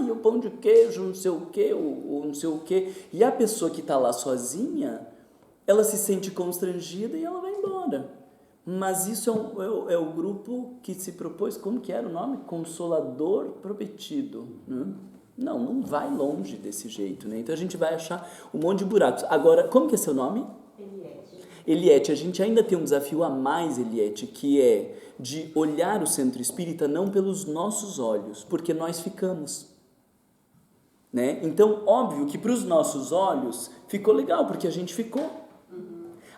e o pão de queijo, não sei o quê, ou não sei o quê. E a pessoa que está lá sozinha, ela se sente constrangida e ela vai embora. Mas isso é o grupo que se propôs, como que era o nome? Consolador Prometido. Né? Não vai longe desse jeito, né? Então a gente vai achar um monte de buracos. Agora, como que é seu nome? Eliette, a gente ainda tem um desafio a mais, Eliette, que é de olhar o centro espírita não pelos nossos olhos, porque nós ficamos. Né? Então, óbvio que para os nossos olhos ficou legal, porque a gente ficou.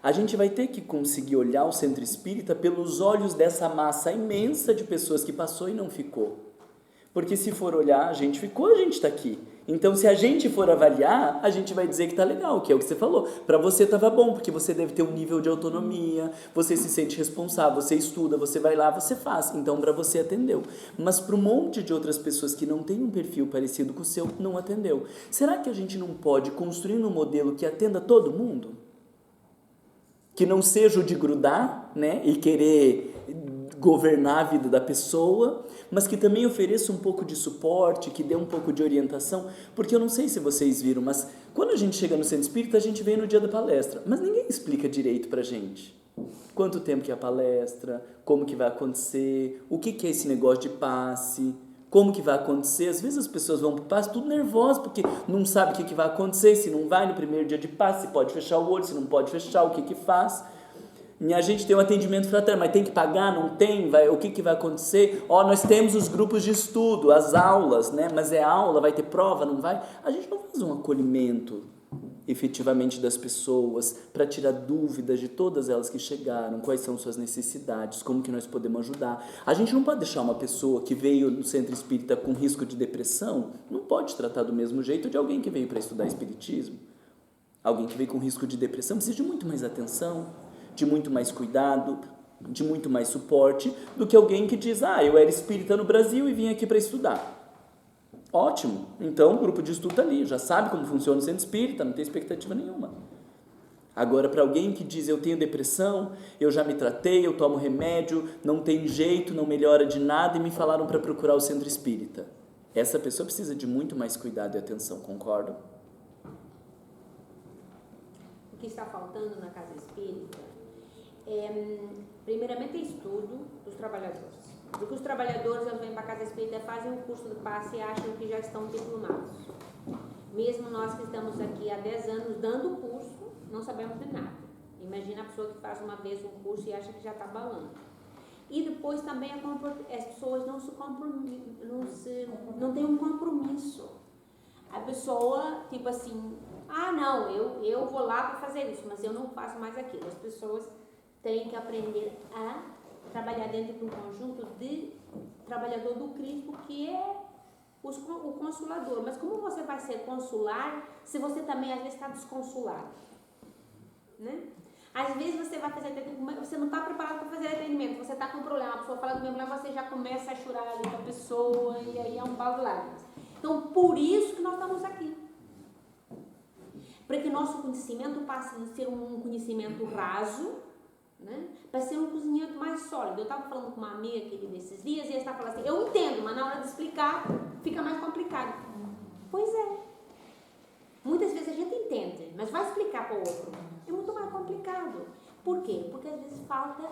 A gente vai ter que conseguir olhar o centro espírita pelos olhos dessa massa imensa de pessoas que passou e não ficou. Porque se for olhar, a gente ficou, a gente está aqui. Então, se a gente for avaliar, a gente vai dizer que está legal, que é o que você falou. Para você estava bom, porque você deve ter um nível de autonomia, você se sente responsável, você estuda, você vai lá, você faz. Então, para você atendeu. Mas para um monte de outras pessoas que não têm um perfil parecido com o seu, não atendeu. Será que a gente não pode construir um modelo que atenda todo mundo? Que não seja o de grudar, né, e querer governar a vida da pessoa, mas que também ofereça um pouco de suporte, que dê um pouco de orientação, porque eu não sei se vocês viram, mas quando a gente chega no centro espírita, a gente vem no dia da palestra, mas ninguém explica direito pra gente. Quanto tempo que é a palestra, como que vai acontecer, o que é esse negócio de passe, como que vai acontecer. Às vezes as pessoas vão pro passe tudo nervosas, porque não sabe o que vai acontecer, se não vai no primeiro dia de passe, se pode fechar o olho, se não pode fechar, o que faz. E a gente tem um atendimento fraterno, mas tem que pagar, não tem, o que vai acontecer? Nós temos os grupos de estudo, as aulas, né? Mas é aula, vai ter prova, não vai? A gente não faz um acolhimento efetivamente das pessoas para tirar dúvidas de todas elas que chegaram, quais são suas necessidades, como que nós podemos ajudar. A gente não pode deixar uma pessoa que veio no centro espírita com risco de depressão, não pode tratar do mesmo jeito de alguém que veio para estudar espiritismo. Alguém que veio com risco de depressão precisa de muito mais atenção, de muito mais cuidado, de muito mais suporte, do que alguém que diz, eu era espírita no Brasil e vim aqui para estudar. Ótimo, então o grupo de estudo está ali, já sabe como funciona o centro espírita, não tem expectativa nenhuma. Agora, para alguém que diz, eu tenho depressão, eu já me tratei, eu tomo remédio, não tem jeito, não melhora de nada e me falaram para procurar o centro espírita. Essa pessoa precisa de muito mais cuidado e atenção, concordam? O que está faltando na casa espírita primeiramente, estudo dos trabalhadores. Porque os trabalhadores, eles vêm para a casa espírita, fazem o curso do passe e acham que já estão diplomados. Mesmo nós que estamos aqui há 10 anos dando o curso, não sabemos de nada. Imagina a pessoa que faz uma vez um curso e acha que já está balando. E depois também as pessoas não têm um compromisso. A pessoa, tipo assim, não, eu vou lá para fazer isso, mas eu não faço mais aquilo. As pessoas têm que aprender a trabalhar dentro de um conjunto de trabalhador do Cristo, que é o consulador. Mas como você vai ser consular se você também às vezes está desconsulado? Né? Às vezes você vai fazer atendimento, você não está preparado para fazer atendimento, você está com um problema, a pessoa fala com o problema, você já começa a chorar ali com a pessoa e aí é um pau de lágrimas. Então, por isso que nós estamos aqui. Para que nosso conhecimento passe a ser um conhecimento raso, né? Para ser um conhecimento mais sólido. Eu estava falando com uma amiga aqui desses dias e ela estava falando assim, eu entendo, mas na hora de explicar fica mais complicado. Pois é. Muitas vezes a gente entende, mas vai explicar para o outro. É muito mais complicado. Por quê? Porque às vezes falta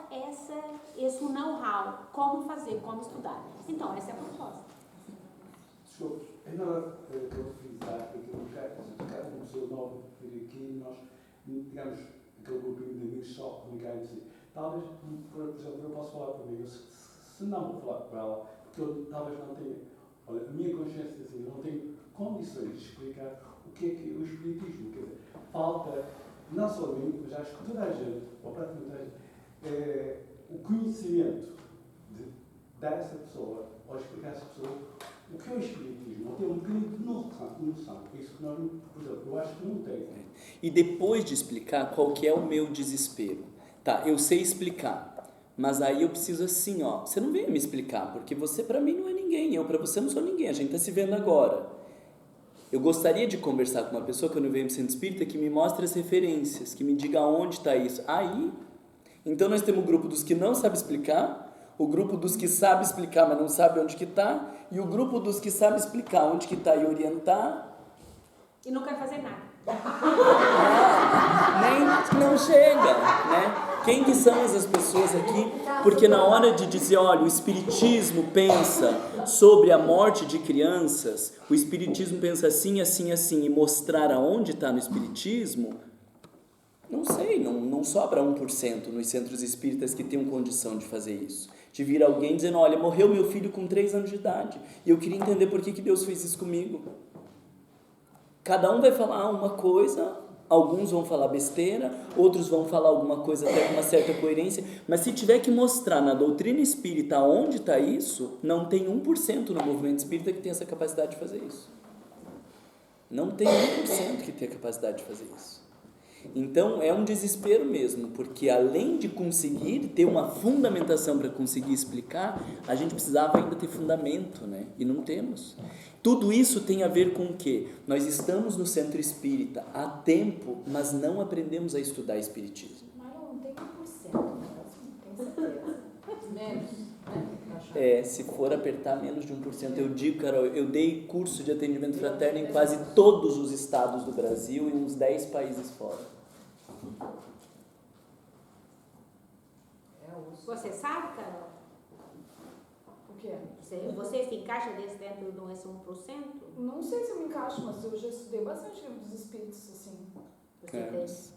esse know-how, como fazer, como estudar. Então, essa é a proposta. Desculpe, ainda quero frisar que aquilo que cada pessoa nova vir aqui, nós, digamos, aquele grupinho de amigos só comunicar entre si. Talvez, por exemplo, eu posso falar comigo, se não vou falar com ela, porque eu talvez não tenha, olha, a minha consciência é assim, eu não tenho condições de explicar o que é o espiritismo. Quer dizer, falta, não só a mim, mas acho que toda a gente, ou praticamente toda a gente, o conhecimento dessa pessoa, ou explicar a essa pessoa o que é o espiritismo, ou ter um bocadinho de noção. Isso que nós, por exemplo, eu acho que não tem. E depois de explicar, qual que é o meu desespero? Tá, eu sei explicar, mas aí eu preciso assim, você não vem me explicar, porque você para mim não é ninguém, eu para você não sou ninguém, a gente está se vendo agora. Eu gostaria de conversar com uma pessoa, quando eu venho para o centro espírita, que me mostre as referências, que me diga onde está isso. Aí, então nós temos o grupo dos que não sabe explicar, o grupo dos que sabe explicar, mas não sabe onde que está, e o grupo dos que sabe explicar onde que está e orientar. E não quer fazer nada. Nem não chega, né? Quem que são essas pessoas aqui? Porque na hora de dizer, olha, o Espiritismo pensa sobre a morte de crianças, o Espiritismo pensa assim, assim, assim, e mostrar aonde está no Espiritismo, Não sei, não sobra 1% nos centros espíritas que tenham condição de fazer isso. De vir alguém dizendo, olha, morreu meu filho com 3 anos de idade, e eu queria entender por que Deus fez isso comigo. Cada um vai falar uma coisa, alguns vão falar besteira, outros vão falar alguma coisa até com uma certa coerência, mas se tiver que mostrar na doutrina espírita onde está isso, não tem 1% no movimento espírita que tem essa capacidade de fazer isso. Não tem 1% que tem a capacidade de fazer isso. Então é um desespero mesmo, porque além de conseguir ter uma fundamentação para conseguir explicar, a gente precisava ainda ter fundamento, né? E não temos. Tudo isso tem a ver com o quê? Nós estamos no centro espírita há tempo, mas não aprendemos a estudar espiritismo. Mas não tem 1%, né? Tem certeza. Menos, Se for apertar menos de 1%, eu digo, Carol, eu dei curso de atendimento fraterno em quase todos os estados do Brasil e uns 10 países fora. Você sabe, Carol? O quê? Você se encaixa dentro desse 1%? Não sei se eu me encaixo, mas eu já estudei bastante livro dos espíritos, assim. Você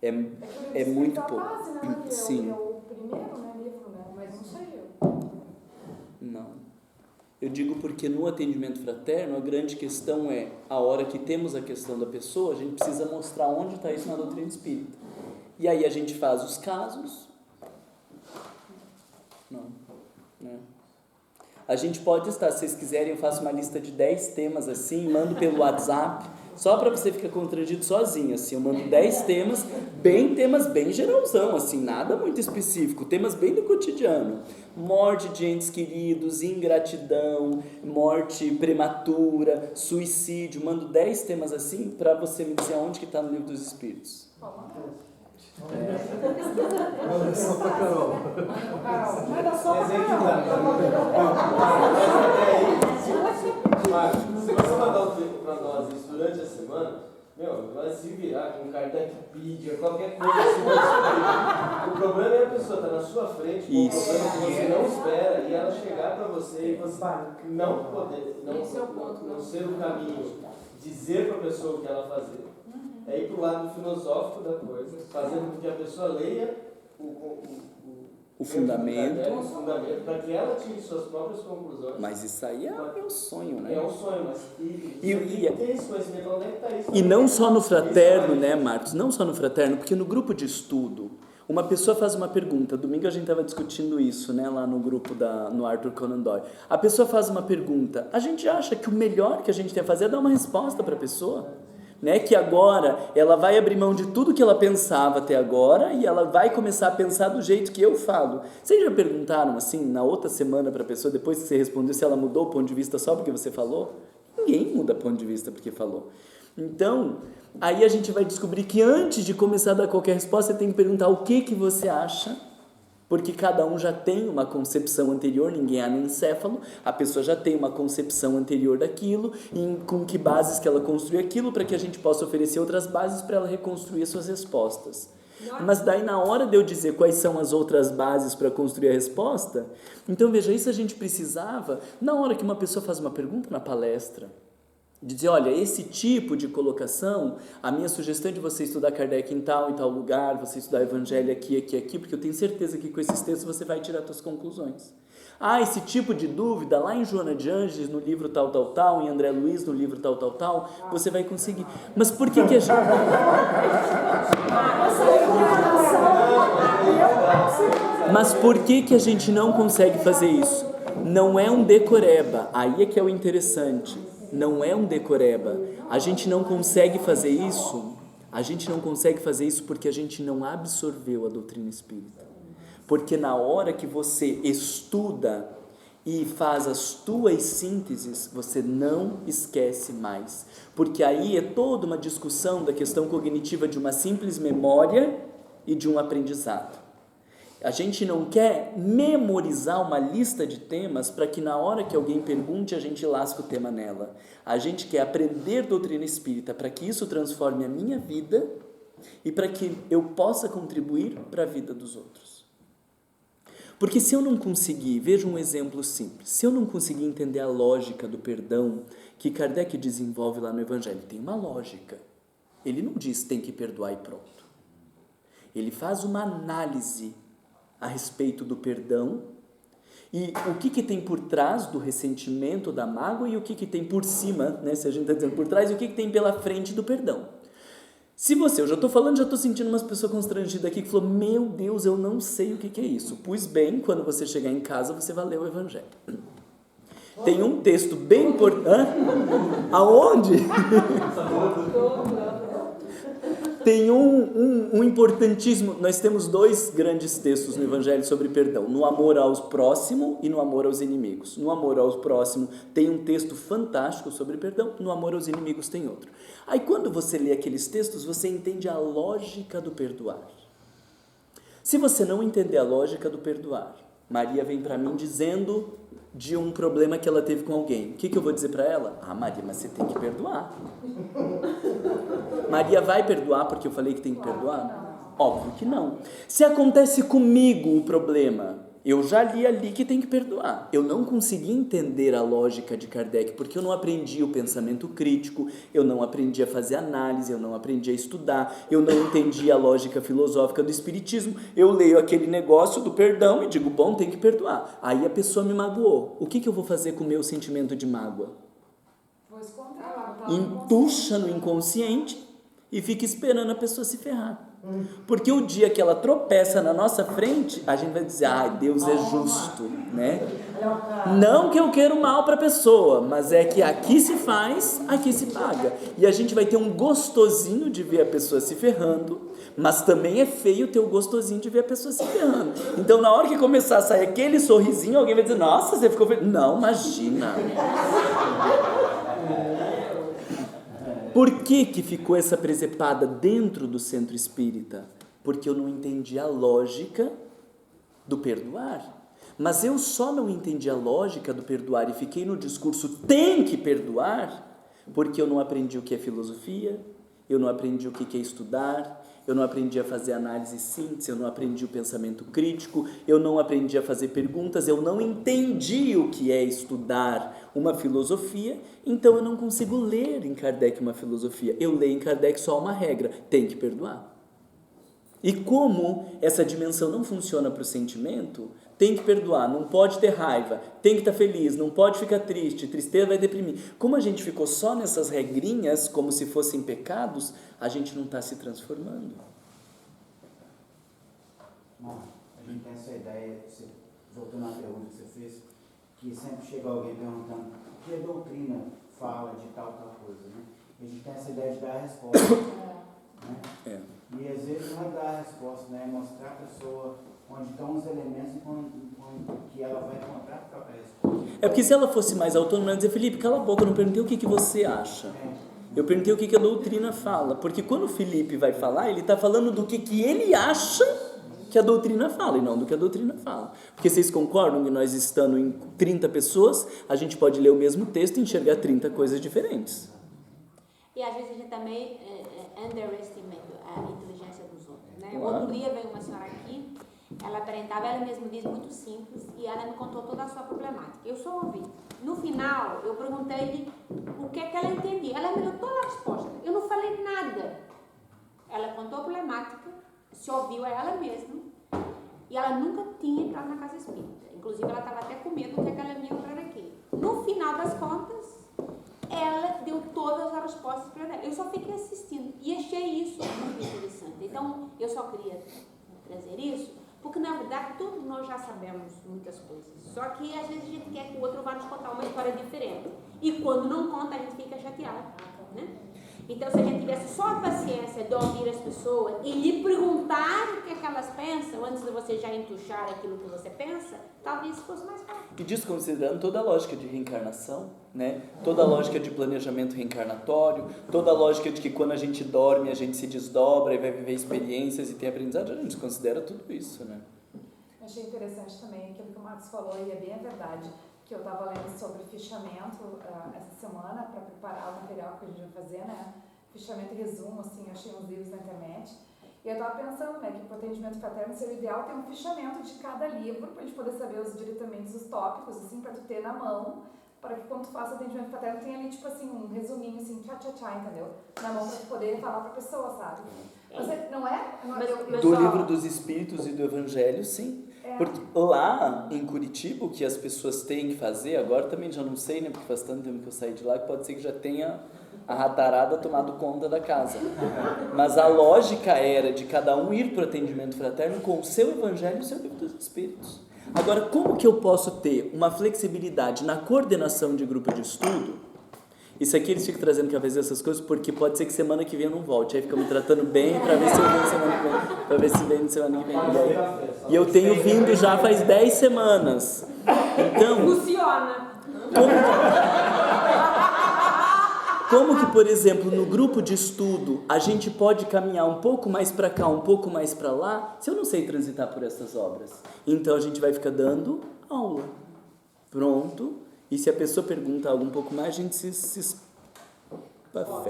tem? É muito pouco. A base, né? Que Sim. é o primeiro, né, livro, né? Mas não sei eu. Não. Eu digo porque no atendimento fraterno a grande questão é, a hora que temos a questão da pessoa, a gente precisa mostrar onde está isso na doutrina espírita. E aí a gente faz os casos. Não. Né? A gente pode estar, se vocês quiserem, eu faço uma lista de 10 temas assim, mando pelo WhatsApp, só para você ficar constrangido sozinho, assim, eu mando 10 temas bem geralzão, assim, nada muito específico, temas bem do cotidiano. Morte de entes queridos, ingratidão, morte prematura, suicídio, mando 10 temas assim para você me dizer onde que está no livro dos Espíritos. Olha só pra Carol. Manda só pra Marcos, se você mandar um tempo para nós isso durante a semana, vai se virar com Kardecpedia, qualquer coisa assim. O problema é a pessoa estar na sua frente com um problema que você não espera e ela chegar para você e você não poder, não ser o caminho, dizer para a pessoa o que ela fazer. É ir para o lado filosófico da coisa, fazendo com que a pessoa leia o fundamento, para que ela tire suas próprias conclusões. Mas isso aí é um sonho, né? É um sonho, mas tem esse conhecimento, onde é que está isso? E não só no fraterno, né, Marcos? Não só no fraterno, porque no grupo de estudo, uma pessoa faz uma pergunta. Domingo a gente estava discutindo isso, né, lá no grupo no Arthur Conan Doyle. A pessoa faz uma pergunta. A gente acha que o melhor que a gente tem a fazer é dar uma resposta para a pessoa. Né, que agora ela vai abrir mão de tudo que ela pensava até agora e ela vai começar a pensar do jeito que eu falo. Vocês já perguntaram assim, na outra semana para a pessoa, depois que você respondeu, se ela mudou o ponto de vista só porque você falou? Ninguém muda ponto de vista porque falou. Então, aí a gente vai descobrir que antes de começar a dar qualquer resposta, você tem que perguntar o que você acha, porque cada um já tem uma concepção anterior, ninguém é anencéfalo, a pessoa já tem uma concepção anterior daquilo, e com que bases que ela construiu aquilo, para que a gente possa oferecer outras bases para ela reconstruir as suas respostas. Mas daí na hora de eu dizer quais são as outras bases para construir a resposta, então veja, isso a gente precisava, na hora que uma pessoa faz uma pergunta na palestra, de dizer, olha, esse tipo de colocação, a minha sugestão é de você estudar Kardec em tal e tal lugar, você estudar Evangelho aqui, porque eu tenho certeza que com esses textos você vai tirar suas conclusões. Esse tipo de dúvida, lá em Joana de Ângeles, no livro tal, em André Luiz, no livro tal, você vai conseguir. Mas por que a gente... Mas por que a gente não consegue fazer isso? Não é um decoreba, aí é que é o interessante. Não é um decoreba. A gente não consegue fazer isso. A gente não consegue fazer isso porque a gente não absorveu a doutrina espírita. Porque na hora que você estuda e faz as tuas sínteses, você não esquece mais. Porque aí é toda uma discussão da questão cognitiva de uma simples memória e de um aprendizado. A gente não quer memorizar uma lista de temas para que na hora que alguém pergunte, a gente lasque o tema nela. A gente quer aprender doutrina espírita para que isso transforme a minha vida e para que eu possa contribuir para a vida dos outros. Porque se eu não conseguir, veja um exemplo simples, se eu não conseguir entender a lógica do perdão que Kardec desenvolve lá no Evangelho, tem uma lógica. Ele não diz tem que perdoar e pronto. Ele faz uma análise a respeito do perdão e o que tem por trás do ressentimento, da mágoa e o que tem por cima, né? Se a gente está dizendo por trás, e o que tem pela frente do perdão. Se você, eu já estou falando, já estou sentindo umas pessoas constrangidas aqui que falou, meu Deus, eu não sei o que é isso. Pois bem, quando você chegar em casa, você vai ler o Evangelho. Tem um texto bem importante. Aonde? Tem um importantíssimo. Nós temos 2 grandes textos no Evangelho sobre perdão: no amor aos próximos e no amor aos inimigos. No amor aos próximos tem um texto fantástico sobre perdão, no amor aos inimigos tem outro. Aí quando você lê aqueles textos, você entende a lógica do perdoar. Se você não entender a lógica do perdoar, Maria vem para mim dizendo de um problema que ela teve com alguém. O que eu vou dizer para ela? Ah, Maria, mas você tem que perdoar. Maria vai perdoar porque eu falei que tem que perdoar? Óbvio que não. Se acontece comigo o problema, eu já li ali que tem que perdoar. Eu não consegui entender a lógica de Kardec porque eu não aprendi o pensamento crítico, eu não aprendi a fazer análise, eu não aprendi a estudar, eu não entendi a lógica filosófica do espiritismo. Eu leio aquele negócio do perdão e digo, bom, tem que perdoar. Aí a pessoa me magoou. O que eu vou fazer com o meu sentimento de mágoa? Vou esconder. Entuxa no inconsciente e fica esperando a pessoa se ferrar. Porque o dia que ela tropeça na nossa frente, a gente vai dizer, Deus é justo, né? Não que eu quero mal para a pessoa, mas é que aqui se faz, aqui se paga. E a gente vai ter um gostosinho de ver a pessoa se ferrando, mas também é feio ter o gostosinho de ver a pessoa se ferrando. Então, na hora que começar a sair aquele sorrisinho, alguém vai dizer, nossa, você ficou feliz. Não, imagina. Por que ficou essa presepada dentro do centro espírita? Porque eu não entendi a lógica do perdoar. Mas eu só não entendi a lógica do perdoar e fiquei no discurso tem que perdoar, porque eu não aprendi o que é filosofia, eu não aprendi o que é estudar, eu não aprendi a fazer análise e síntese, eu não aprendi o pensamento crítico, eu não aprendi a fazer perguntas, eu não entendi o que é estudar uma filosofia, então eu não consigo ler em Kardec uma filosofia. Eu leio em Kardec só uma regra, tem que perdoar. E como essa dimensão não funciona para o sentimento, tem que perdoar, não pode ter raiva, tem que estar feliz, não pode ficar triste, tristeza vai deprimir. Como a gente ficou só nessas regrinhas, como se fossem pecados, a gente não está se transformando. Bom, a gente tem essa ideia, voltando à pergunta que você fez, que sempre chega alguém perguntando o que a doutrina fala de tal coisa, né? E a gente tem essa ideia de dar a resposta. Né? E às vezes não é dar a resposta, né? É mostrar a pessoa onde estão os elementos e que ela vai encontrar a própria resposta. É porque se ela fosse mais autônoma, ela ia dizer, Felipe, cala a boca, eu não perguntei o que você acha. Eu perguntei o que a doutrina fala. Porque quando o Felipe vai falar, ele está falando do que ele acha que a doutrina fala e não do que a doutrina fala. Porque vocês concordam que nós estando em 30 pessoas, a gente pode ler o mesmo texto e enxergar 30 coisas diferentes. E às vezes a gente também underestimate a inteligência dos outros, né? Outro dia veio uma senhora aqui, ela aparentava, ela mesma diz muito simples, e ela me contou toda a sua problemática. Eu só ouvi. No final, eu perguntei-lhe o que é que ela entendia. Ela me deu toda a resposta. Eu não falei nada. Ela contou a problemática, se ouviu a ela mesma, e ela nunca tinha entrado na casa espírita. Inclusive, ela estava até com medo do que ela vinha entrar aqui. No final das contas, ela deu todas as respostas para ela. Eu só fiquei assistindo e achei isso muito interessante. Então, eu só queria trazer isso, porque na verdade todos nós já sabemos muitas coisas. Só que às vezes a gente quer que o outro vá nos contar uma história diferente. E quando não conta, a gente fica chateado, né? Então, se a gente tivesse só a paciência de ouvir as pessoas e lhe perguntar o que é que elas pensam, antes de você já entuchar aquilo que você pensa, talvez fosse mais fácil. E desconsiderando toda a lógica de reencarnação, né? Toda a lógica de planejamento reencarnatório, toda a lógica de que quando a gente dorme, a gente se desdobra e vai viver experiências e tem aprendizado, a gente desconsidera tudo isso, né? Achei interessante também aquilo que o Marcos falou, e é bem a verdade, que eu estava lendo sobre fichamento essa semana para preparar o material que a gente vai fazer, né? Fichamento e resumo, assim, eu achei uns livros na internet. E eu estava pensando, né, que para o atendimento fraterno seria ideal ter um fichamento de cada livro, para a gente poder saber diretamente os tópicos, assim, para tu ter na mão, para que quando tu faça atendimento fraterno tenha ali, tipo assim, um resuminho, assim, tchá, entendeu? Na mão, pra tu poder falar pra pessoa, sabe? Mas não é? Do Livro dos Espíritos e do Evangelho, sim. Porque lá em Curitiba, o que as pessoas têm que fazer, agora também já não sei, né, porque faz tanto tempo que eu saí de lá, que pode ser que já tenha a ratarada tomado conta da casa. Mas a lógica era de cada um ir para o atendimento fraterno com o seu Evangelho e o seu Livro dos Espíritos. Agora, como que eu posso ter uma flexibilidade na coordenação de grupo de estudo? Isso aqui eles ficam trazendo cada vez essas coisas, porque pode ser que semana que vem eu não volte. Aí fica me tratando bem para ver se eu venho semana que vem, para ver se vem semana que vem. E eu tenho vindo já faz 10 semanas. Então, Funciona. Como que, por exemplo, no grupo de estudo, a gente pode caminhar um pouco mais para cá, um pouco mais para lá, se eu não sei transitar por essas obras? Então a gente vai ficar dando aula. Pronto. E se a pessoa pergunta algo um pouco mais, a gente se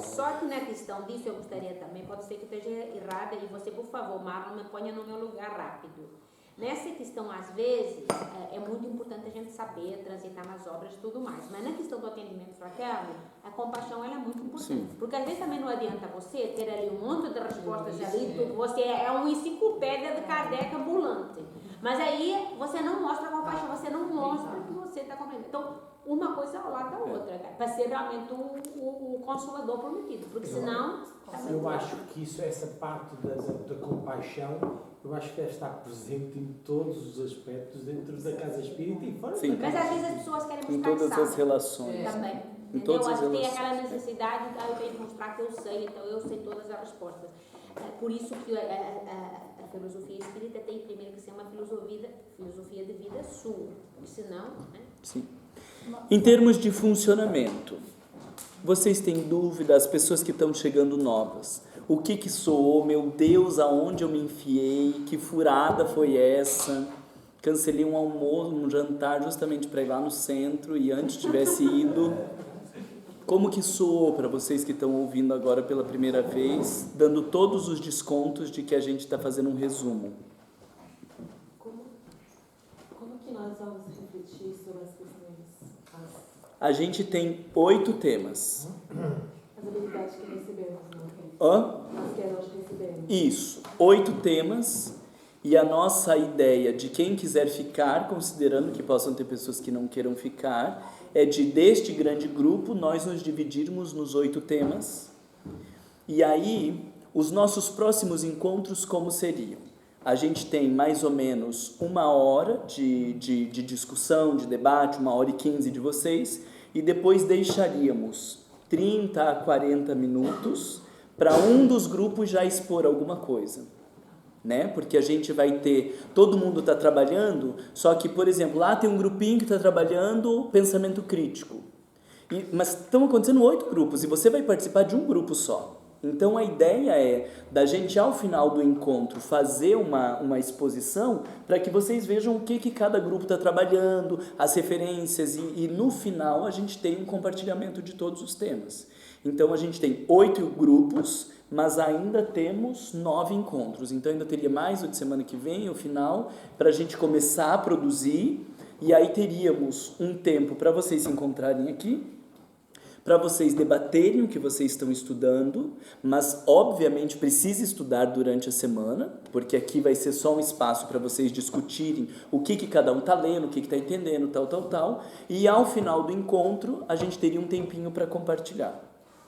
só que na questão disso eu gostaria também, pode ser que esteja errada, e você, por favor, Marlon, me ponha no meu lugar rápido. Nessa questão, às vezes, é muito importante a gente saber transitar nas obras e tudo mais, mas na questão do atendimento fraterno, a compaixão ela é muito importante. Sim. Porque às vezes também não adianta você ter ali um monte de respostas ali, tudo, você é uma enciclopédia de Kardec ambulante. Mas aí você não mostra a compaixão, você não mostra que você está compreendendo. Então, uma coisa ao lado da outra, para ser realmente o consolador prometido, porque senão... Eu acho que essa parte da compaixão, eu acho que deve estar presente em todos os aspectos dentro da casa espírita e fora da casa. Mas às vezes as pessoas querem mostrar em todas as relações. Também. Em todas as relações. relações. Tem aquela necessidade, então eu tenho que mostrar que eu sei, então eu sei todas as respostas. Por isso que a filosofia espírita tem primeiro que ser uma filosofia de vida sua, porque senão... Né? Sim. Em termos de funcionamento, vocês têm dúvida, as pessoas que estão chegando novas, o que soou, meu Deus, aonde eu me enfiei, que furada foi essa, cancelei um almoço, um jantar justamente para ir lá no centro e antes tivesse ido, como que soou para vocês que estão ouvindo agora pela primeira vez, dando todos os descontos de que a gente está fazendo um resumo? Como que nós vamos refletir sobre as questões? A gente tem 8 temas. As habilidades que recebemos, As que nós recebemos. Isso, 8 temas, e a nossa ideia de quem quiser ficar, considerando que possam ter pessoas que não queiram ficar, é deste grande grupo nós nos dividirmos nos 8 temas, e aí os nossos próximos encontros como seriam? A gente tem mais ou menos 1 hora de discussão, de debate, 1h15 de vocês, e depois deixaríamos 30 a 40 minutos para um dos grupos já expor alguma coisa, né? Porque a gente vai ter, todo mundo está trabalhando, só que, por exemplo, lá tem um grupinho que está trabalhando pensamento crítico, mas estão acontecendo 8 grupos e você vai participar de um grupo só. Então a ideia é da gente ao final do encontro fazer uma exposição para que vocês vejam o que cada grupo está trabalhando, as referências e no final a gente tem um compartilhamento de todos os temas. Então a gente tem 8 grupos, mas ainda temos 9 encontros, então ainda teria mais o de semana que vem, o final, para a gente começar a produzir e aí teríamos um tempo para vocês se encontrarem aqui, para vocês debaterem o que vocês estão estudando, mas obviamente precisa estudar durante a semana, porque aqui vai ser só um espaço para vocês discutirem o que cada um está lendo, o que está entendendo, tal, e ao final do encontro a gente teria um tempinho para compartilhar.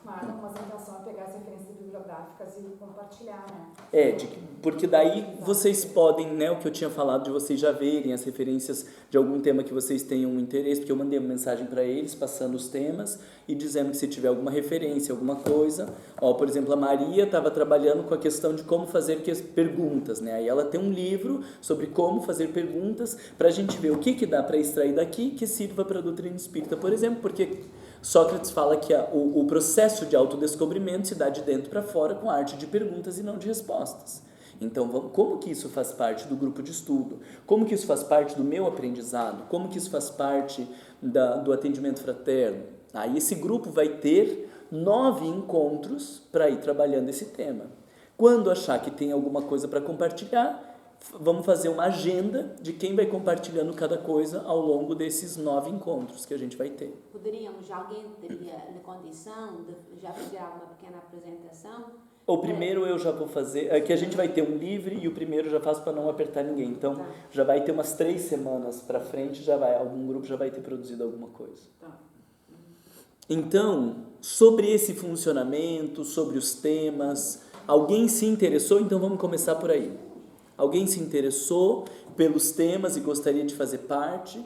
Mas uma concentração é pegar as referências bibliográficas e compartilhar, né? Porque daí vocês podem, né, o que eu tinha falado de vocês já verem as referências de algum tema que vocês tenham interesse, porque eu mandei uma mensagem para eles, passando os temas e dizendo que se tiver alguma referência, alguma coisa, por exemplo, a Maria estava trabalhando com a questão de como fazer perguntas, né, aí ela tem um livro sobre como fazer perguntas para a gente ver o que dá para extrair daqui que sirva para a doutrina espírita, por exemplo, porque Sócrates fala que o processo de autodescobrimento se dá de dentro para fora com a arte de perguntas e não de respostas. Então, como que isso faz parte do grupo de estudo? Como que isso faz parte do meu aprendizado? Como que isso faz parte do atendimento fraterno? Aí esse grupo vai ter 9 encontros para ir trabalhando esse tema. Quando achar que tem alguma coisa para compartilhar, vamos fazer uma agenda de quem vai compartilhando cada coisa ao longo desses 9 encontros que a gente vai ter. Poderíamos, alguém teria na condição de já fazer uma pequena apresentação? O primeiro eu já vou fazer, é que a gente vai ter um livre e o primeiro eu já faço para não apertar ninguém. Então, Tá. já vai ter umas 3 semanas para frente, algum grupo já vai ter produzido alguma coisa. Tá. Então, sobre esse funcionamento, sobre os temas, alguém se interessou? Então vamos começar por aí. Alguém se interessou pelos temas e gostaria de fazer parte?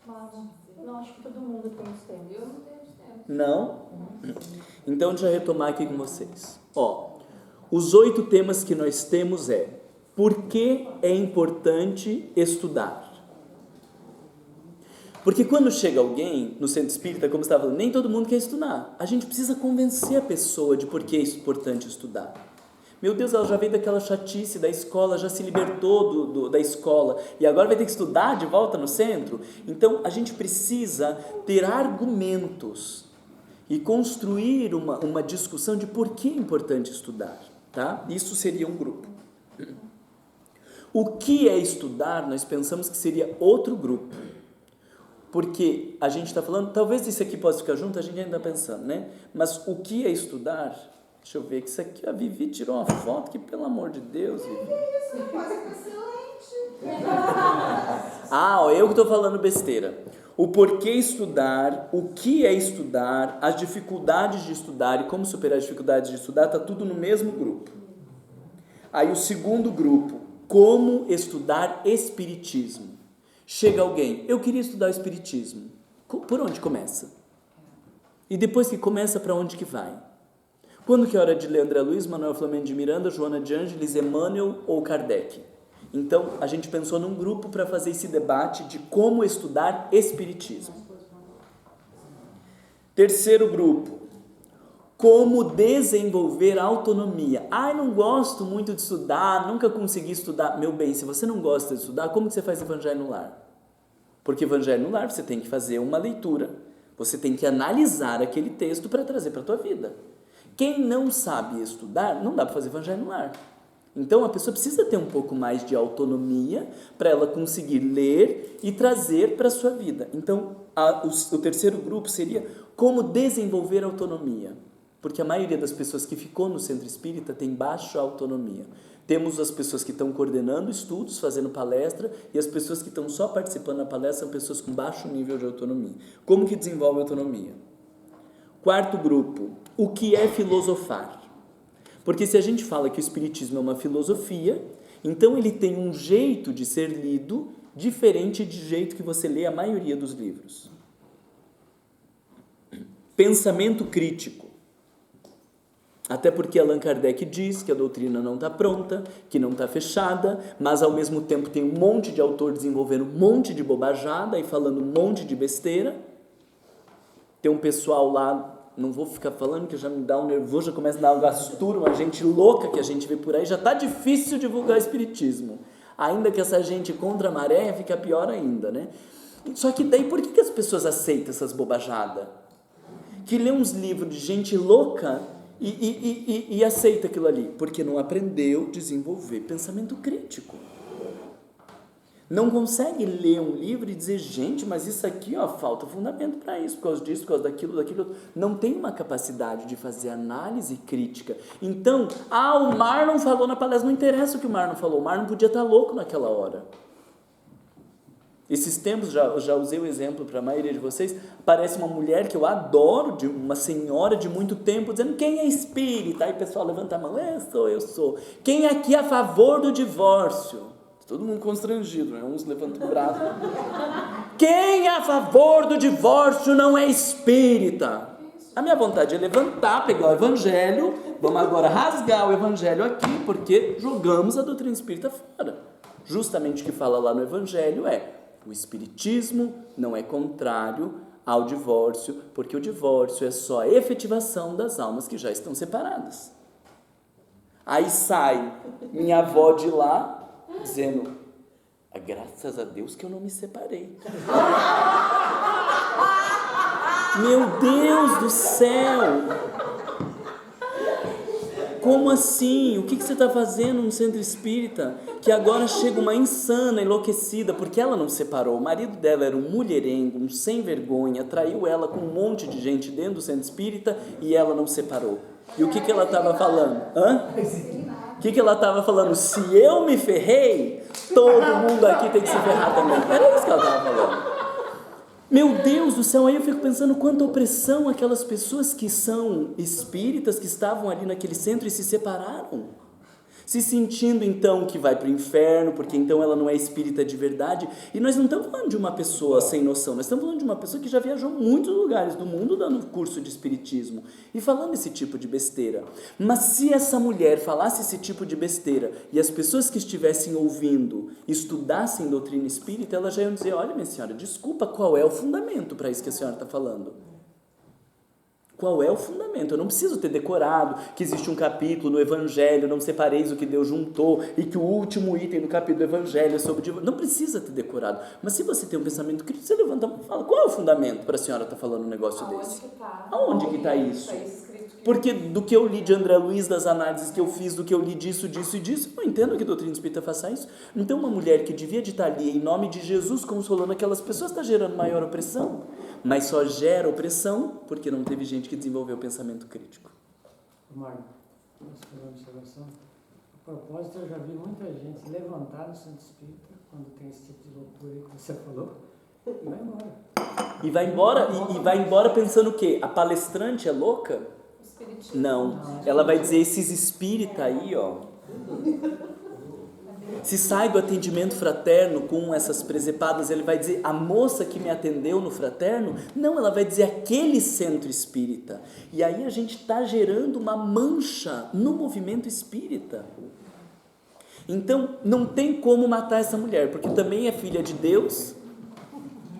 Não, acho que todo mundo tem os temas. Eu não tenho os temas. Não? Então deixa eu retomar aqui com vocês. Os 8 temas que nós temos por que é importante estudar? Porque quando chega alguém no centro espírita, como você estava falando, nem todo mundo quer estudar. A gente precisa convencer a pessoa de por que é importante estudar. Meu Deus, ela já veio daquela chatice da escola, já se libertou da escola e agora vai ter que estudar de volta no centro? Então, a gente precisa ter argumentos e construir uma discussão de por que é importante estudar, tá? Isso seria um grupo. O que é estudar, nós pensamos que seria outro grupo. Porque a gente está falando, talvez isso aqui possa ficar junto, a gente ainda está pensando, né? Mas o que é estudar? Deixa eu ver, que isso aqui, a Vivi tirou uma foto que, pelo amor de Deus, Vivi. Isso, quase excelente. Eu que estou falando besteira. O porquê estudar, o que é estudar, as dificuldades de estudar e como superar as dificuldades de estudar, está tudo no mesmo grupo. Aí o segundo grupo, como estudar espiritismo. Chega alguém, eu queria estudar o espiritismo. Por onde começa? E depois que começa, para onde que vai? Quando que é hora de ler André Luiz, Manuel Flamengo de Miranda, Joana de Ângeles, Emmanuel ou Kardec? Então, a gente pensou num grupo para fazer esse debate de como estudar espiritismo. Terceiro grupo, como desenvolver autonomia. Não gosto muito de estudar, nunca consegui estudar. Meu bem, se você não gosta de estudar, como que você faz Evangelho no Lar? Porque Evangelho no Lar você tem que fazer uma leitura, você tem que analisar aquele texto para trazer para a tua vida. Quem não sabe estudar, não dá para fazer Evangelho no Lar. Então a pessoa precisa ter um pouco mais de autonomia para ela conseguir ler e trazer para a sua vida. Então o terceiro grupo seria como desenvolver autonomia. Porque a maioria das pessoas que ficou no centro espírita tem baixa autonomia. Temos as pessoas que estão coordenando estudos, fazendo palestra, e as pessoas que estão só participando da palestra são pessoas com baixo nível de autonomia. Como que desenvolve autonomia? Quarto grupo, o que é filosofar? Porque se a gente fala que o espiritismo é uma filosofia, então ele tem um jeito de ser lido diferente do jeito que você lê a maioria dos livros. Pensamento crítico. Até porque Allan Kardec diz que a doutrina não está pronta, que não está fechada, mas ao mesmo tempo tem um monte de autor desenvolvendo um monte de bobajada e falando um monte de besteira. Tem um pessoal lá, não vou ficar falando que já me dá um nervoso, já começa a dar um gastura, uma gente louca que a gente vê por aí, já está difícil divulgar espiritismo. Ainda que essa gente contra a maré fica pior ainda, né? Só que daí por que as pessoas aceitam essas bobajadas? Que lê uns livros de gente louca e aceita aquilo ali, porque não aprendeu a desenvolver pensamento crítico. Não consegue ler um livro e dizer, gente, mas isso aqui, falta fundamento para isso, por causa disso, por causa daquilo. Não tem uma capacidade de fazer análise crítica. Então, o Marlon falou na palestra, não interessa o que o Marlon falou, o Marlon podia estar louco naquela hora. Esses tempos, já usei o exemplo para a maioria de vocês, aparece uma mulher que eu adoro, de uma senhora de muito tempo, dizendo, quem é espírita? Aí o pessoal levanta a mão, eu sou. Quem aqui é a favor do divórcio? Todo mundo constrangido, né? Uns levantam o braço. Quem é a favor do divórcio não é espírita? A minha vontade é levantar, pegar o evangelho, vamos agora rasgar o evangelho aqui, porque jogamos a doutrina espírita fora. Justamente o que fala lá no evangelho o espiritismo não é contrário ao divórcio, porque o divórcio é só a efetivação das almas que já estão separadas. Aí sai minha avó de lá, dizendo, graças a Deus que eu não me separei. Meu Deus do céu! como assim? O que você está fazendo no centro espírita? Que agora chega uma insana, enlouquecida, porque ela não separou. O marido dela era um mulherengo, um sem vergonha, traiu ela com um monte de gente dentro do centro espírita e ela não separou. E o que ela estava falando? O que ela estava falando? Se eu me ferrei, todo mundo aqui tem que se ferrar também. Era isso que ela estava falando. Meu Deus do céu, aí eu fico pensando quanta opressão aquelas pessoas que são espíritas, que estavam ali naquele centro e se separaram. Se sentindo então que vai para o inferno, porque então ela não é espírita de verdade. E nós não estamos falando de uma pessoa sem noção, nós estamos falando de uma pessoa que já viajou muitos lugares do mundo dando curso de espiritismo e falando esse tipo de besteira. Mas se essa mulher falasse esse tipo de besteira e as pessoas que estivessem ouvindo estudassem doutrina espírita, elas já iam dizer, olha minha senhora, desculpa, qual é o fundamento para isso que a senhora está falando? Qual é o fundamento? Eu não preciso ter decorado que existe um capítulo no Evangelho, não separeis o que Deus juntou, e que o último item do capítulo do Evangelho é sobre... Não precisa ter decorado. Mas se você tem um pensamento crítico, você levanta a mão e fala, qual é o fundamento para a senhora estar falando um negócio desse? Aonde que está isso? Porque do que eu li de André Luiz, das análises que eu fiz, do que eu li disso, eu não entendo que a doutrina espírita faça isso. Então uma mulher que devia de estar ali em nome de Jesus consolando aquelas pessoas está gerando maior opressão. Mas só gera opressão porque não teve gente que desenvolveu o pensamento crítico. Mário, posso fazer uma observação? A propósito, eu já vi muita gente se levantar no centro espírita, quando tem esse tipo de loucura aí que você falou, e vai embora. E vai embora pensando o quê? A palestrante é louca? Não. Ela vai dizer, esses espíritas aí, ó... Se sai do atendimento fraterno com essas presepadas, ele vai dizer, a moça que me atendeu no fraterno? Não, ela vai dizer, aquele centro espírita. E aí a gente está gerando uma mancha no movimento espírita. Então, não tem como matar essa mulher, porque também é filha de Deus,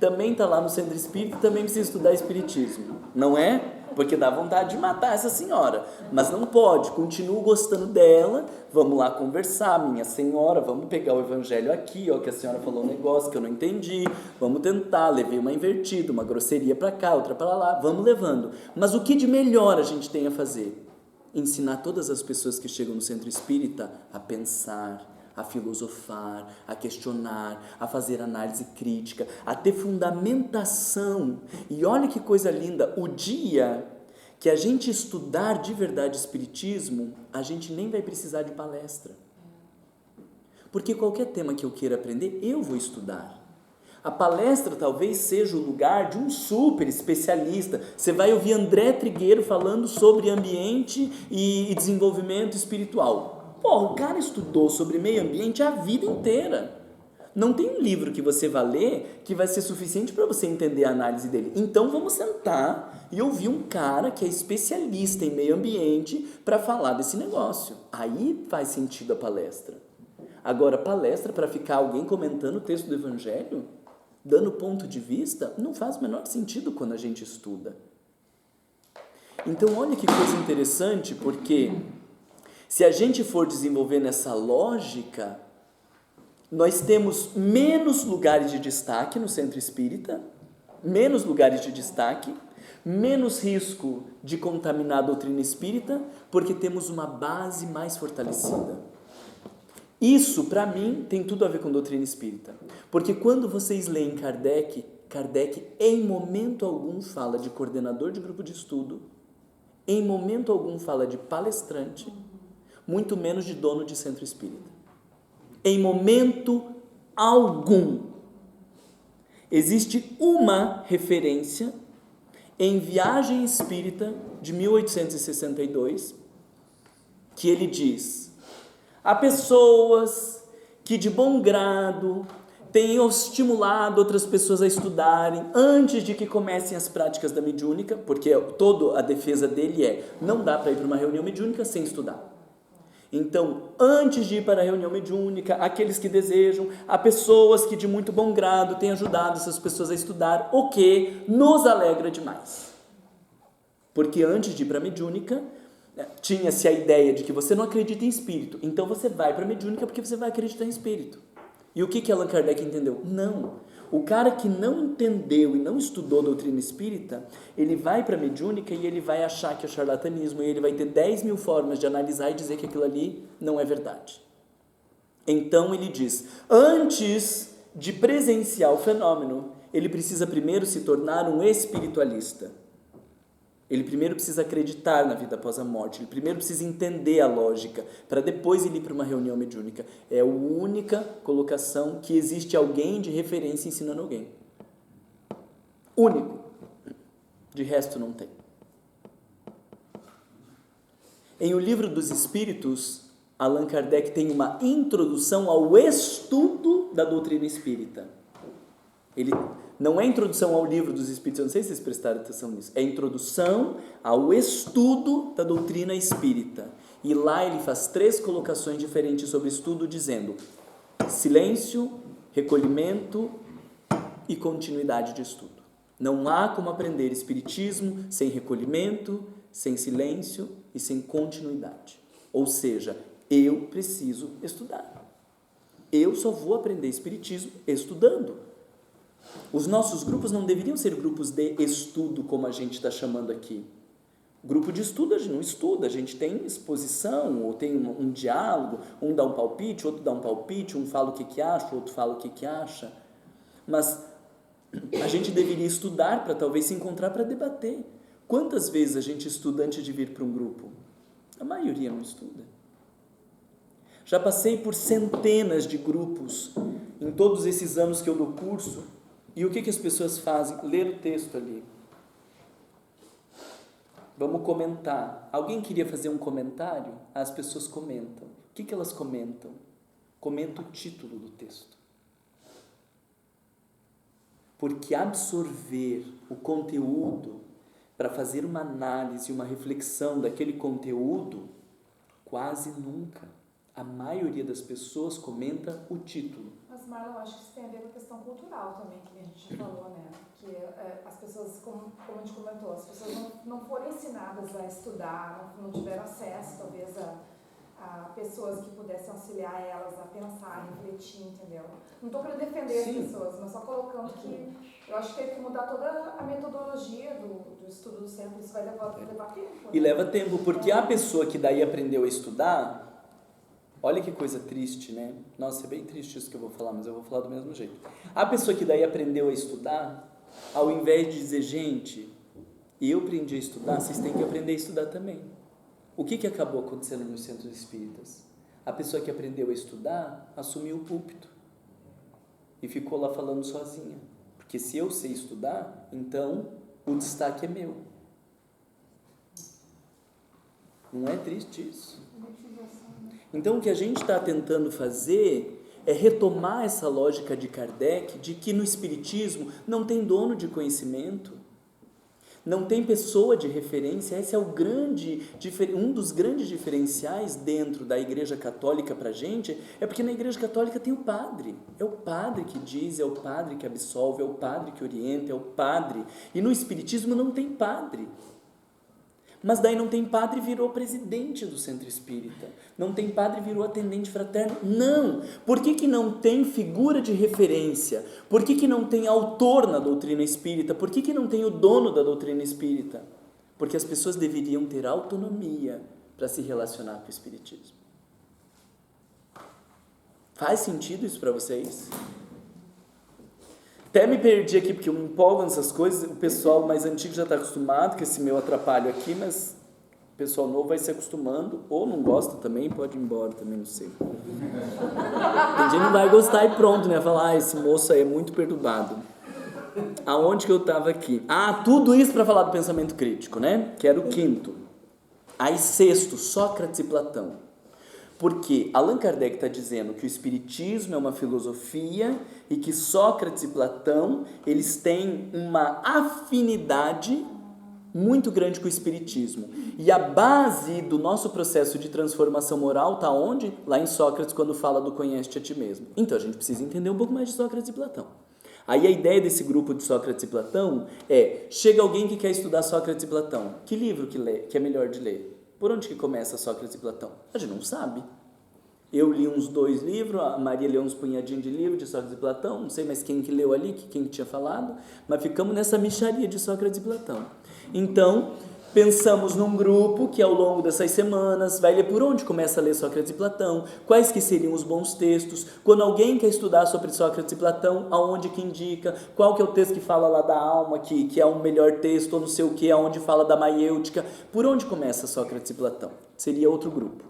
também está lá no centro espírita, também precisa estudar espiritismo. Não é? Porque dá vontade de matar essa senhora, mas não pode, continuo gostando dela, vamos lá conversar, minha senhora, vamos pegar o evangelho aqui, ó, que a senhora falou um negócio que eu não entendi, vamos tentar, levei uma invertida, uma grosseria para cá, outra para lá, vamos levando. Mas o que de melhor a gente tem a fazer? Ensinar todas as pessoas que chegam no centro espírita a pensar, a filosofar, a questionar, a fazer análise crítica, a ter fundamentação. E olha que coisa linda, o dia que a gente estudar de verdade espiritismo, a gente nem vai precisar de palestra. Porque qualquer tema que eu queira aprender, eu vou estudar. A palestra talvez seja o lugar de um super especialista. Você vai ouvir André Trigueiro falando sobre ambiente e desenvolvimento espiritual. Pô, o cara estudou sobre meio ambiente a vida inteira. Não tem um livro que você vai ler que vai ser suficiente para você entender a análise dele. Então vamos sentar e ouvir um cara que é especialista em meio ambiente para falar desse negócio. Aí faz sentido a palestra. Agora, palestra para ficar alguém comentando o texto do Evangelho, dando ponto de vista, não faz o menor sentido quando a gente estuda. Então olha que coisa interessante, porque... se a gente for desenvolver nessa lógica, nós temos menos lugares de destaque no centro espírita, menos lugares de destaque, menos risco de contaminar a doutrina espírita, porque temos uma base mais fortalecida. Isso, para mim, tem tudo a ver com doutrina espírita. Porque quando vocês leem Kardec, Kardec em momento algum fala de coordenador de grupo de estudo, em momento algum fala de palestrante, muito menos de dono de centro espírita. Em momento algum. Existe uma referência em Viagem Espírita de 1862, que ele diz: há pessoas que de bom grado tenham estimulado outras pessoas a estudarem antes de que comecem as práticas da mediúnica, porque toda a defesa dele é, não dá para ir para uma reunião mediúnica sem estudar. Então, antes de ir para a reunião mediúnica, aqueles que desejam, há pessoas que de muito bom grado têm ajudado essas pessoas a estudar, o que nos alegra demais. Porque antes de ir para a mediúnica, tinha-se a ideia de que você não acredita em espírito, então você vai para a mediúnica porque você vai acreditar em espírito. E o que Allan Kardec entendeu? Não. O cara que não entendeu e não estudou a doutrina espírita, ele vai para a mediúnica e ele vai achar que é charlatanismo, e ele vai ter 10 mil formas de analisar e dizer que aquilo ali não é verdade. Então ele diz, antes de presenciar o fenômeno, ele precisa primeiro se tornar um espiritualista. Ele primeiro precisa acreditar na vida após a morte, ele primeiro precisa entender a lógica, para depois ele ir para uma reunião mediúnica. É a única colocação que existe alguém de referência ensinando alguém. Único. De resto não tem. Em O Livro dos Espíritos, Allan Kardec tem uma introdução ao estudo da doutrina espírita. Ele não é introdução ao Livro dos Espíritos, eu não sei se vocês prestaram atenção nisso, é introdução ao estudo da doutrina espírita. E lá ele faz 3 colocações diferentes sobre estudo, dizendo silêncio, recolhimento e continuidade de estudo. Não há como aprender espiritismo sem recolhimento, sem silêncio e sem continuidade. Ou seja, eu preciso estudar. Eu só vou aprender espiritismo estudando. Os nossos grupos não deveriam ser grupos de estudo, como a gente está chamando aqui. Grupo de estudo a gente não estuda, a gente tem exposição, ou tem um diálogo, um dá um palpite, outro dá um palpite, um fala o que acha, outro fala o que acha. Mas a gente deveria estudar para talvez se encontrar para debater. Quantas vezes a gente estuda antes de vir para um grupo? A maioria não estuda. Já passei por centenas de grupos em todos esses anos que eu dou curso. E o que as pessoas fazem? Ler o texto ali. Vamos comentar. Alguém queria fazer um comentário? As pessoas comentam. O que elas comentam? Comentam o título do texto. Porque absorver o conteúdo para fazer uma análise, uma reflexão daquele conteúdo, quase nunca. A maioria das pessoas comenta o título. Mas, Marlon, eu acho que isso tem a ver com a questão cultural também, que a gente falou, né? Que as pessoas, como a gente comentou, as pessoas não foram ensinadas a estudar, não tiveram acesso, talvez, a pessoas que pudessem auxiliar elas a pensar, a refletir, entendeu? Não estou querendo defender as pessoas, mas só colocando que eu acho que tem que mudar toda a metodologia do estudo do centro. Isso vai levar tempo. E leva tempo, porque a pessoa que daí aprendeu a estudar... Olha que coisa triste, né? Nossa, é bem triste isso que eu vou falar, mas eu vou falar do mesmo jeito. A pessoa que daí aprendeu a estudar, ao invés de dizer, gente, eu aprendi a estudar, vocês têm que aprender a estudar também. O que acabou acontecendo nos centros espíritas? A pessoa que aprendeu a estudar assumiu o púlpito e ficou lá falando sozinha. Porque se eu sei estudar, então o destaque é meu. Não é triste isso? Então, o que a gente está tentando fazer é retomar essa lógica de Kardec, de que no Espiritismo não tem dono de conhecimento, não tem pessoa de referência. Esse é um dos grandes diferenciais dentro da Igreja Católica para a gente, é porque na Igreja Católica tem o padre. É o padre que diz, é o padre que absolve, é o padre que orienta, é o padre. E no Espiritismo não tem padre. Mas daí não tem padre, virou presidente do centro espírita. Não tem padre, virou atendente fraterno. Não! Por que não tem figura de referência? Por que não tem autor na doutrina espírita? Por que não tem o dono da doutrina espírita? Porque as pessoas deveriam ter autonomia para se relacionar com o espiritismo. Faz sentido isso para vocês? Até me perdi aqui, porque eu me empolgo nessas coisas. O pessoal mais antigo já está acostumado com esse meu atrapalho aqui, mas o pessoal novo vai se acostumando, ou não gosta também, pode ir embora também, não sei. Tem gente que não vai gostar e pronto, né? Falar, esse moço aí é muito perturbado. Aonde que eu estava aqui? Tudo isso para falar do pensamento crítico, né? Que era o 5º. Aí 6º, Sócrates e Platão. Porque Allan Kardec está dizendo que o Espiritismo é uma filosofia e que Sócrates e Platão, eles têm uma afinidade muito grande com o Espiritismo. E a base do nosso processo de transformação moral está onde? Lá em Sócrates, quando fala do conhece-te a ti mesmo. Então a gente precisa entender um pouco mais de Sócrates e Platão. Aí a ideia desse grupo de Sócrates e Platão chega alguém que quer estudar Sócrates e Platão. Que livro que é melhor de ler? Por onde que começa Sócrates e Platão? A gente não sabe. Eu li uns 2 livros, a Maria leu uns punhadinhos de livro de Sócrates e Platão, não sei mais quem que leu ali, quem que tinha falado, mas ficamos nessa mixaria de Sócrates e Platão. Então, pensamos num grupo que ao longo dessas semanas vai ler por onde começa a ler Sócrates e Platão, quais que seriam os bons textos, quando alguém quer estudar sobre Sócrates e Platão, aonde que indica, qual que é o texto que fala lá da alma, que é um melhor texto, ou não sei o que, aonde fala da maiêutica, por onde começa Sócrates e Platão. Seria outro grupo.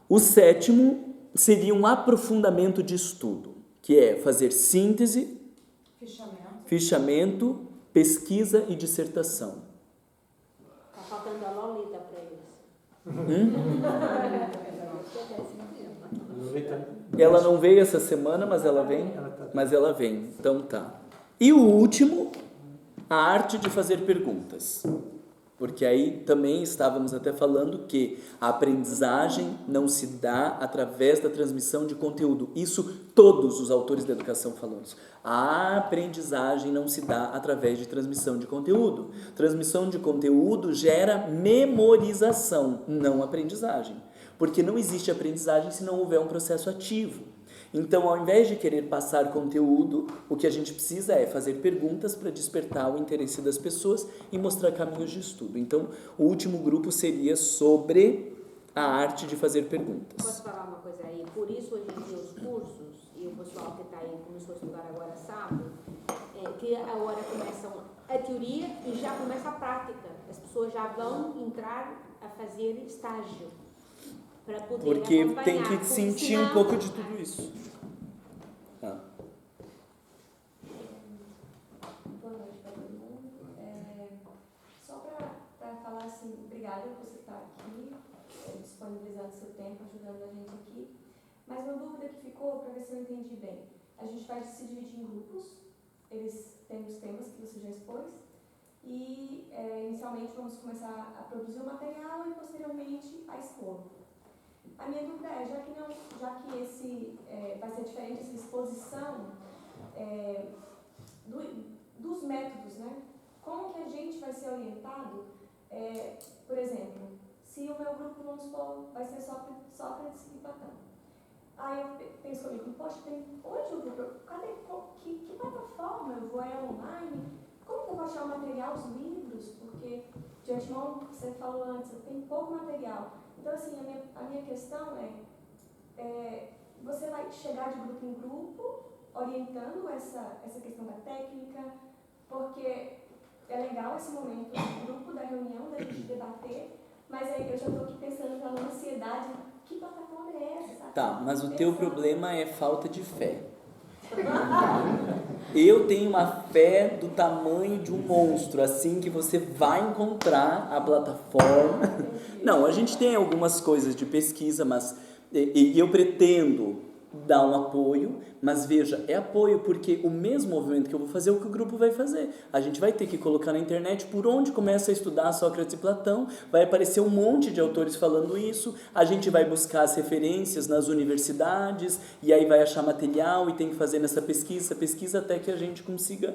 O 7º seria um aprofundamento de estudo, que é fazer síntese, fichamento, pesquisa e dissertação. Tá faltando a Lolita para eles. Ela não veio essa semana, mas ela vem? Mas ela vem, então tá. E o último, a arte de fazer perguntas. Porque aí também estávamos até falando que a aprendizagem não se dá através da transmissão de conteúdo. Isso todos os autores da educação falam isso. A aprendizagem não se dá através de transmissão de conteúdo. Transmissão de conteúdo gera memorização, não aprendizagem. Porque não existe aprendizagem se não houver um processo ativo. Então, ao invés de querer passar conteúdo, o que a gente precisa é fazer perguntas para despertar o interesse das pessoas e mostrar caminhos de estudo. Então, o último grupo seria sobre a arte de fazer perguntas. Posso falar uma coisa aí? Por isso, hoje em dia, os cursos, e o pessoal que está aí começou a estudar agora sabe, que agora começam a teoria e já começa a prática. As pessoas já vão entrar a fazer estágio. Porque tem que sentir um pouco de tudo isso. Boa noite para todo mundo. Só para falar assim, obrigada por você estar aqui, disponibilizando seu tempo, ajudando a gente aqui. Mas uma dúvida que ficou, para ver se eu entendi bem. A gente vai se dividir em grupos, eles têm os temas que você já expôs, e inicialmente vamos começar a produzir o material e posteriormente a expor. A minha dúvida é, já que esse vai ser diferente essa exposição dos métodos, né? Como que a gente vai ser orientado? Por exemplo, se o meu grupo, vamos supor, vai ser Sócrates e Platão. Aí eu penso comigo, poxa, onde o grupo? Que plataforma eu vou? online? Como que eu vou achar o material, os livros? Porque, de antemão, você falou antes, eu tenho pouco material. Então, assim, a minha questão você vai chegar de grupo em grupo, orientando essa questão da técnica, porque é legal esse momento do grupo, da reunião, da gente debater, mas aí eu já estou aqui pensando já numa ansiedade, que plataforma é essa? Sabe? Tá, mas o teu problema é falta de fé. Eu tenho uma fé do tamanho de um monstro, assim que você vai encontrar a plataforma. Não, a gente tem algumas coisas de pesquisa, mas eu pretendo dar um apoio, mas veja, é apoio porque o mesmo movimento que eu vou fazer é o que o grupo vai fazer. A gente vai ter que colocar na internet por onde começa a estudar Sócrates e Platão, vai aparecer um monte de autores falando isso, a gente vai buscar as referências nas universidades, e aí vai achar material e tem que fazer nessa pesquisa até que a gente consiga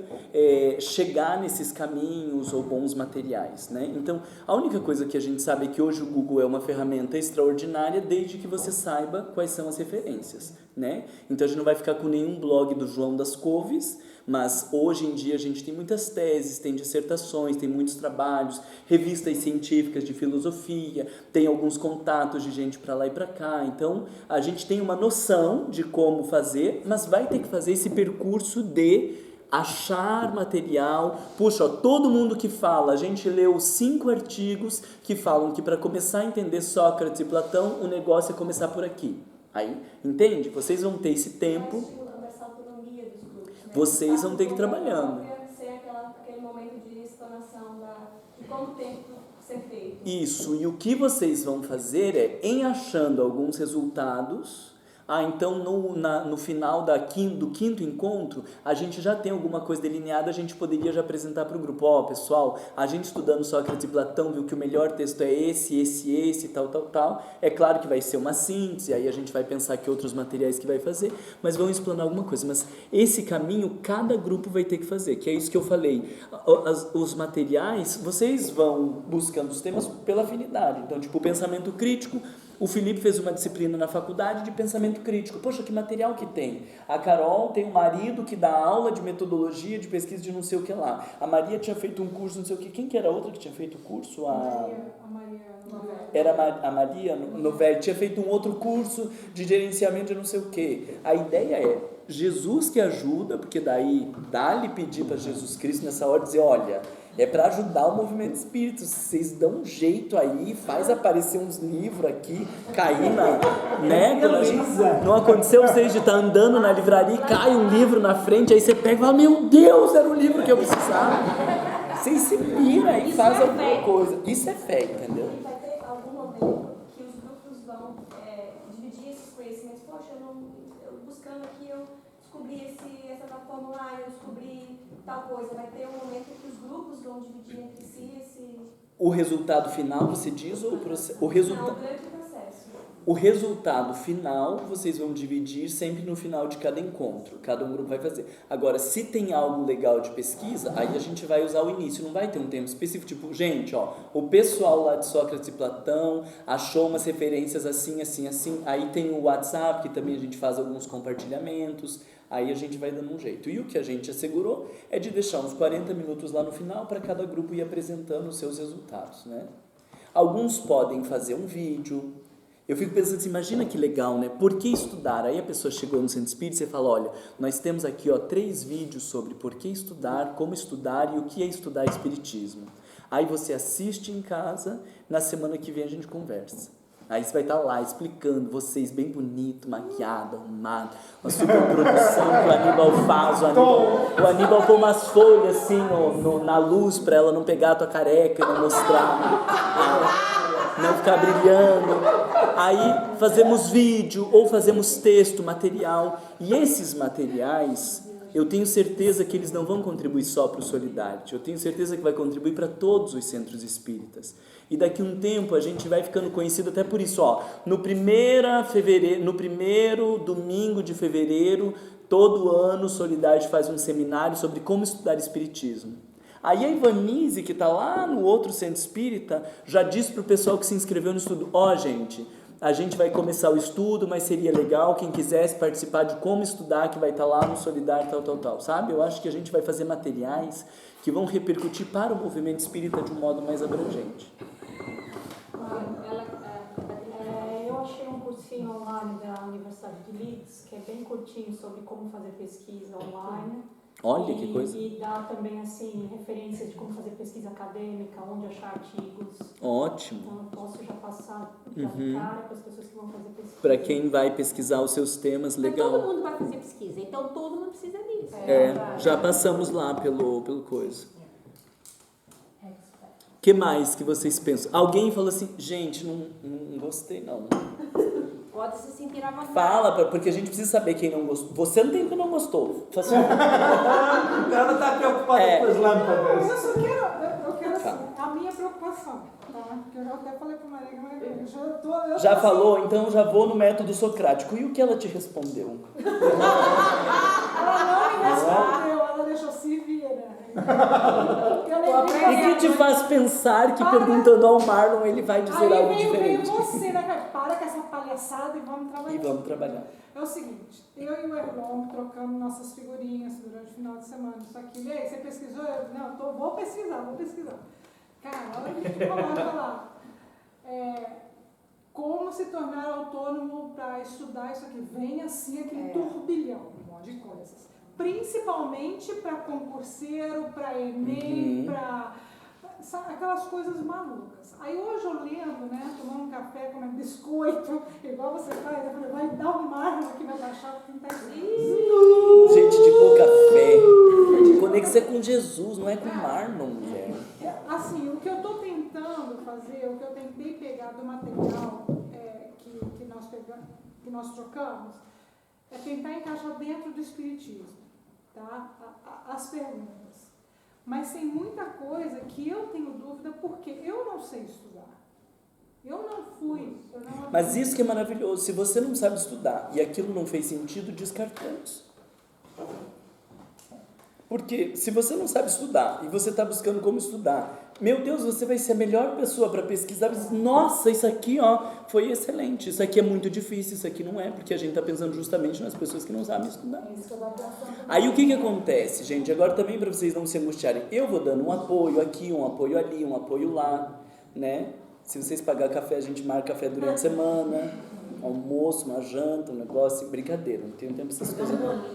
chegar nesses caminhos ou bons materiais, né? Então, a única coisa que a gente sabe é que hoje o Google é uma ferramenta extraordinária desde que você saiba quais são as referências, né? Então a gente não vai ficar com nenhum blog do João das Couves, mas hoje em dia a gente tem muitas teses, tem dissertações, tem muitos trabalhos, revistas científicas de filosofia, tem alguns contatos de gente para lá e para cá, então a gente tem uma noção de como fazer, mas vai ter que fazer esse percurso de achar material. Puxa, ó, todo mundo que fala, a gente leu 5 artigos que falam que para começar a entender Sócrates e Platão, o negócio é começar por aqui. Aí, entende? Vocês vão ter esse tempo, vocês vão ter que ir trabalhando. Sem aquele momento de explanação de como tem que ser feito. Isso, e o que vocês vão fazer é, em achando alguns resultados, então no final do quinto encontro, a gente já tem alguma coisa delineada, a gente poderia já apresentar para o grupo, pessoal, a gente estudando Sócrates e Platão viu que o melhor texto é esse, tal. É claro que vai ser uma síntese, aí a gente vai pensar que outros materiais que vai fazer, mas vão explanar alguma coisa. Mas esse caminho, cada grupo vai ter que fazer, que é isso que eu falei. Os materiais, vocês vão buscando os temas pela afinidade. Então, tipo, o pensamento crítico, O Felipe fez uma disciplina na faculdade de pensamento crítico. Poxa, que material que tem. A Carol tem um marido que dá aula de metodologia, de pesquisa de não sei o que lá. A Maria tinha feito um curso, não sei o que. Quem que era a outra que tinha feito o curso? A Maria Novelli. Era a Maria Novelli. Tinha feito um outro curso de gerenciamento de não sei o que. A ideia é Jesus que ajuda, porque daí dá-lhe pedir para Jesus Cristo nessa hora dizer, olha, é para ajudar o movimento espírita, vocês dão um jeito aí, faz aparecer uns livros aqui, cair na, né, quando a gente, não aconteceu vocês de estar andando na livraria e cai um livro na frente, aí você pega e fala, meu Deus, era o livro que eu precisava, vocês se viram aí, faz alguma coisa, isso é fé, entendeu? E vai ter algum momento que os grupos vão dividir esses conhecimentos, poxa, eu buscando aqui, eu descobri essa plataforma online, eu descobri tal coisa, vai ter um momento que os grupos vão dividir entre si esse... O resultado final, você diz, ou o processo? Não, durante o processo. O resultado final, vocês vão dividir sempre no final de cada encontro, cada um grupo vai fazer. Agora, se tem algo legal de pesquisa, aí a gente vai usar o início, não vai ter um tempo específico, tipo, gente, ó, o pessoal lá de Sócrates e Platão achou umas referências assim, assim, assim, aí tem o WhatsApp, que também a gente faz alguns compartilhamentos, aí a gente vai dando um jeito. E o que a gente assegurou é de deixar uns 40 minutos lá no final para cada grupo ir apresentando os seus resultados, né? Alguns podem fazer um vídeo. Eu fico pensando assim, imagina que legal, né? Por que estudar? Aí a pessoa chegou no Centro Espírita e você fala, olha, nós temos aqui 3 vídeos sobre por que estudar, como estudar e o que é estudar Espiritismo. Aí você assiste em casa, na semana que vem a gente conversa. Aí você vai estar lá explicando, vocês bem bonito, maquiado, arrumado, uma super produção que o Aníbal faz, o Aníbal põe umas folhas assim na luz para ela não pegar a tua careca e não mostrar, não ficar brilhando. Aí fazemos vídeo ou fazemos texto, material, e esses materiais, eu tenho certeza que eles não vão contribuir só para o Solidarity, eu tenho certeza que vai contribuir para todos os centros espíritas. E daqui a um tempo a gente vai ficando conhecido até por isso, ó. No primeiro domingo de fevereiro, todo ano o Solidarity faz um seminário sobre como estudar Espiritismo. Aí a Ivanise, que está lá no outro centro espírita, já disse para o pessoal que se inscreveu no estudo, gente, a gente vai começar o estudo, mas seria legal quem quisesse participar de como estudar, que vai estar lá no Solidário, tal, sabe? Eu acho que a gente vai fazer materiais que vão repercutir para o movimento espírita de um modo mais abrangente. Eu achei um cursinho online da Universidade de Leeds, que é bem curtinho, sobre como fazer pesquisa online. Olha que coisa. E dá também, assim, referências de como fazer pesquisa acadêmica, onde achar artigos. Ótimo. Então eu posso já passar de cara para as pessoas que vão fazer pesquisa. Para quem vai pesquisar os seus temas, legal. Todo mundo vai fazer pesquisa, então todo mundo precisa disso. Já passamos lá pelo coisa. O que mais que vocês pensam? Alguém falou assim, gente, não gostei não. Pode se sentir à vontade. Fala, porque a gente precisa saber quem não gostou. Você não tem que não gostou. Ela está preocupada com as lâmpadas. Eu quero assim, a minha preocupação, tá? Porque eu já até falei para a Maria, eu já falou, então já vou no método socrático. E o que ela te respondeu? Ela não me respondeu, ela deixou se vira. E que te faz pensar que perguntando ao Marlon ele vai dizer algo diferente? Aí você, né? Para com essa palhaçada e vamos trabalhar. É o seguinte, eu e o Erlon trocando nossas figurinhas durante o final de semana. Isso aqui, e aí, você pesquisou? Vou pesquisar. Cara, olha o que coloca lá. Como se tornar autônomo para estudar isso aqui. Vem assim aquele turbilhão, um monte de coisas. Principalmente para concurseiro, para Enem, para aquelas coisas malucas. Aí hoje eu lendo, né, tomando um café, comendo biscoito, igual você faz, eu falei, vai dar um Marlon aqui na baixada, que não tá gente de pouca fé. Conexão com Jesus, não é com Marlon, mulher. Assim, o que eu estou tentando fazer, o que eu tentei pegar do material que nós trocamos, é tentar encaixar dentro do Espiritismo, tá? As perguntas. Mas tem muita coisa que eu tenho dúvida porque eu não sei estudar. Eu não fui. Mas isso que é maravilhoso. Se você não sabe estudar e aquilo não fez sentido, descartamos. Porque se você não sabe estudar e você está buscando como estudar, meu Deus, você vai ser a melhor pessoa para pesquisar. Nossa, isso aqui foi excelente, isso aqui é muito difícil, isso aqui não é, porque a gente está pensando justamente nas pessoas que não sabem estudar. Aí o que acontece, gente? Agora também para vocês não se angustiarem, eu vou dando um apoio aqui, um apoio ali, um apoio lá, né? Se vocês pagarem café, a gente marca café durante a semana, almoço, uma janta, um negócio, brincadeira, não tenho tempo para essas coisas não.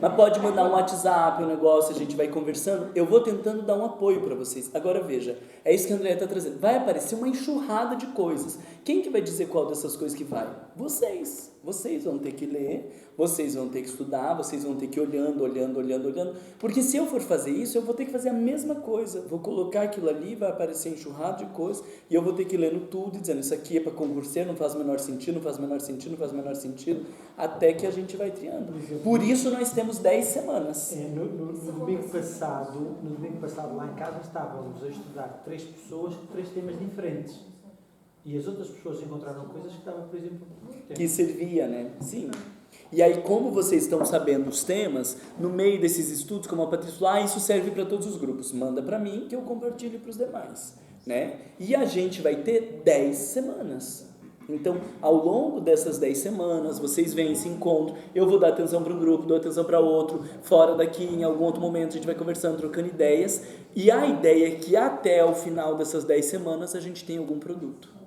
Mas pode mandar um WhatsApp, um negócio, a gente vai conversando, eu vou tentando dar um apoio para vocês. Agora veja, é isso que a Andréia está trazendo, vai aparecer uma enxurrada de coisas. Quem que vai dizer qual dessas coisas que vai? Vocês vão ter que ler, vocês vão ter que estudar, vocês vão ter que ir olhando, porque se eu for fazer isso, eu vou ter que fazer a mesma coisa, vou colocar aquilo ali, vai aparecer enxurrado de coisas, e eu vou ter que ir lendo tudo e dizendo, isso aqui é para concurseiro, não faz o menor sentido, não faz o menor sentido, até que a gente vai triando. Por isso nós temos 10 semanas. No domingo passado lá em casa estávamos a estudar 3 pessoas com 3 temas diferentes. E as outras pessoas encontraram coisas que estavam, por exemplo, que servia, né? Sim. E aí, como vocês estão sabendo os temas, no meio desses estudos, como a Patrícia falou, isso serve para todos os grupos. Manda para mim que eu compartilho para os demais, né? E a gente vai ter 10 semanas. Então, ao longo dessas 10 semanas, vocês vêm, se encontram, eu vou dar atenção para um grupo, dou atenção para outro, fora daqui, em algum outro momento, a gente vai conversando, trocando ideias, e a ideia é que até o final dessas 10 semanas a gente tenha algum produto.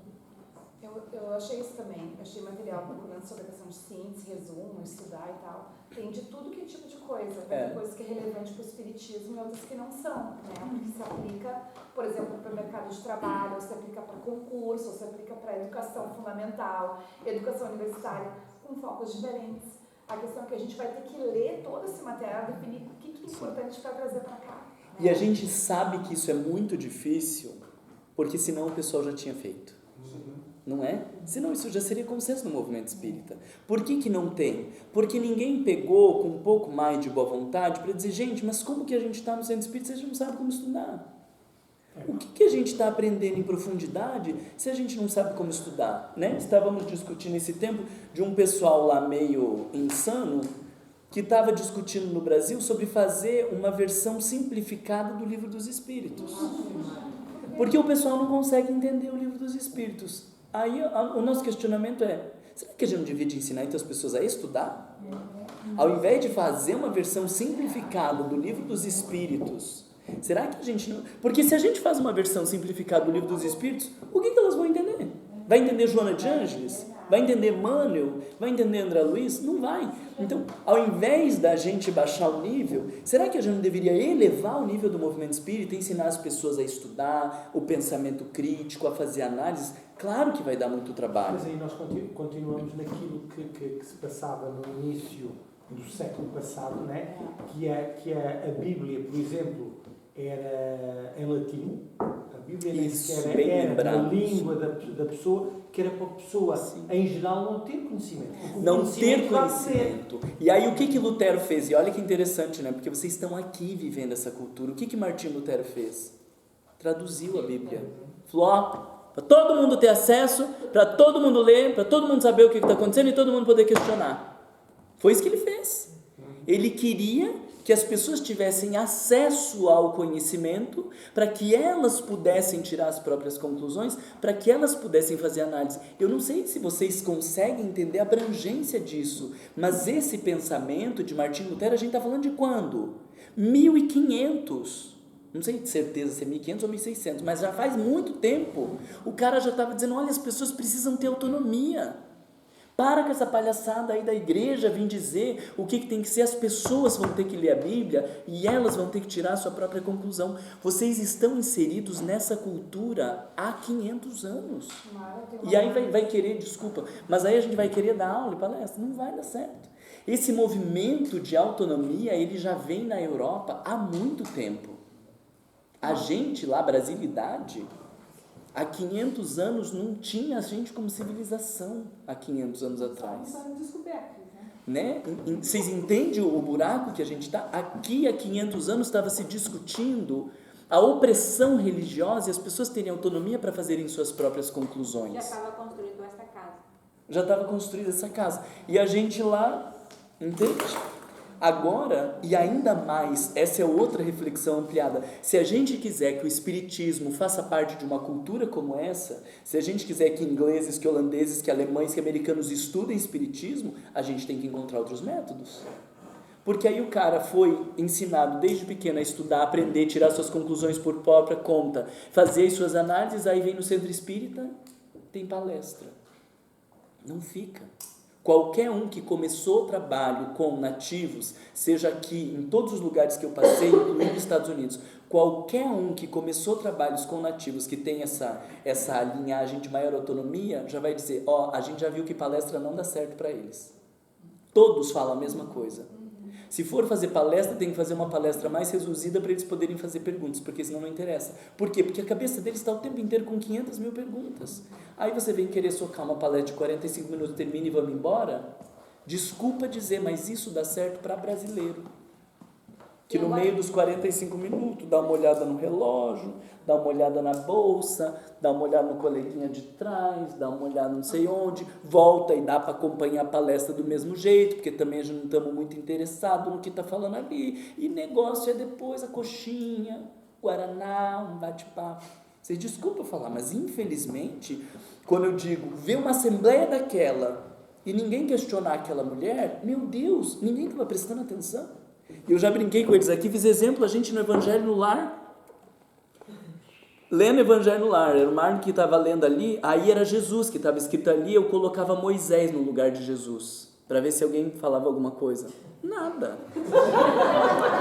Eu achei isso também, achei material procurando sobre a questão de síntese, resumo, estudar e tal. Tem de tudo que tipo de coisa. Tem coisa que é relevante para o espiritismo e outras que não são, né? Porque se aplica, por exemplo, para o mercado de trabalho, ou se aplica para concurso, ou se aplica para educação fundamental, educação universitária, com focos diferentes. A questão é que a gente vai ter que ler todo esse material, definir o que é importante para trazer para cá. Né? E a gente sabe que isso é muito difícil, porque senão o pessoal já tinha feito. Não é? Senão isso já seria consenso no movimento espírita. Por que não tem? Porque ninguém pegou com um pouco mais de boa vontade para dizer, gente, mas como que a gente está no centro espírita se a gente não sabe como estudar? O que a gente está aprendendo em profundidade se a gente não sabe como estudar? Né? Estávamos discutindo esse tempo de um pessoal lá meio insano que estava discutindo no Brasil sobre fazer uma versão simplificada do Livro dos Espíritos. Porque o pessoal não consegue entender o Livro dos Espíritos. Aí o nosso questionamento é, será que a gente não devia ensinar então as pessoas a estudar? Ao invés de fazer uma versão simplificada do Livro dos Espíritos, será que a gente não... Porque se a gente faz uma versão simplificada do Livro dos Espíritos, o que elas vão entender? Vai entender Joana de Ângeles? Vai entender Manuel? Vai entender André Luiz? Não vai. Então, ao invés da gente baixar o nível, será que a gente não deveria elevar o nível do movimento espírita e ensinar as pessoas a estudar, o pensamento crítico, a fazer análise? Claro que vai dar muito trabalho. Mas aí nós continuamos naquilo que se passava no início do século passado, né? que é a Bíblia, por exemplo, era em latim. A Bíblia nem sequer era na língua da pessoa, que era para a pessoa, em geral, não ter conhecimento. Não ter conhecimento. E aí o que Lutero fez? E olha que interessante, né? Porque vocês estão aqui vivendo essa cultura. O que Martinho Lutero fez? Traduziu a Bíblia. Falou, para todo mundo ter acesso, para todo mundo ler, para todo mundo saber o que está acontecendo e todo mundo poder questionar. Foi isso que ele fez. Ele queria que as pessoas tivessem acesso ao conhecimento para que elas pudessem tirar as próprias conclusões, para que elas pudessem fazer análise. Eu não sei se vocês conseguem entender a abrangência disso, mas esse pensamento de Martinho Lutero, a gente está falando de quando? 1500. Não sei de certeza se é 1500 ou 1600, mas já faz muito tempo. O cara já estava dizendo, olha, as pessoas precisam ter autonomia. Para com essa palhaçada aí da igreja, vem dizer o que tem que ser, as pessoas vão ter que ler a Bíblia e elas vão ter que tirar a sua própria conclusão. Vocês estão inseridos nessa cultura há 500 anos. E aí vai querer, desculpa, mas aí a gente vai querer dar aula e palestra, não vai dar certo. Esse movimento de autonomia, ele já vem na Europa há muito tempo. A gente lá, a brasilidade... Há 500 anos não tinha a gente como civilização, há 500 anos atrás. Né? Vocês entendem o buraco que a gente está? Aqui há 500 anos estava se discutindo a opressão religiosa e as pessoas terem autonomia para fazerem suas próprias conclusões. Já estava construída essa casa. Já estava construída essa casa. E a gente lá, entende? Agora, e ainda mais, essa é outra reflexão ampliada, se a gente quiser que o espiritismo faça parte de uma cultura como essa, se a gente quiser que ingleses, que holandeses, que alemães, que americanos estudem espiritismo, a gente tem que encontrar outros métodos. Porque aí o cara foi ensinado desde pequeno a estudar, aprender, tirar suas conclusões por própria conta, fazer as suas análises, aí vem no centro espírita, tem palestra. Não fica. Qualquer um que começou trabalho com nativos, seja aqui, em todos os lugares que eu passei, incluindo os Estados Unidos, qualquer um que começou trabalhos com nativos, que tem essa linhagem de maior autonomia, já vai dizer, a gente já viu que palestra não dá certo para eles. Todos falam a mesma coisa. Se for fazer palestra, tem que fazer uma palestra mais reduzida para eles poderem fazer perguntas, porque senão não interessa. Por quê? Porque a cabeça deles está o tempo inteiro com 500 mil perguntas. Aí você vem querer socar uma palestra de 45 minutos, termina e vamos embora? Desculpa dizer, mas isso dá certo para brasileiro. Que no meio dos 45 minutos, dá uma olhada no relógio, dá uma olhada na bolsa, dá uma olhada no coleguinha de trás, dá uma olhada não sei onde, volta e dá para acompanhar a palestra do mesmo jeito, porque também a gente não estamos muito interessados no que está falando ali. E negócio é depois a coxinha, guaraná, um bate-papo. Vocês desculpam falar, mas infelizmente, quando eu digo, ver uma assembleia daquela e ninguém questionar aquela mulher, meu Deus, ninguém estava prestando atenção. Eu já brinquei com eles aqui, fiz exemplo, a gente no Evangelho no Lar, lendo Evangelho no Lar, era o Marlon que estava lendo ali, aí era Jesus que estava escrito ali, eu colocava Moisés no lugar de Jesus, para ver se alguém falava alguma coisa. Nada.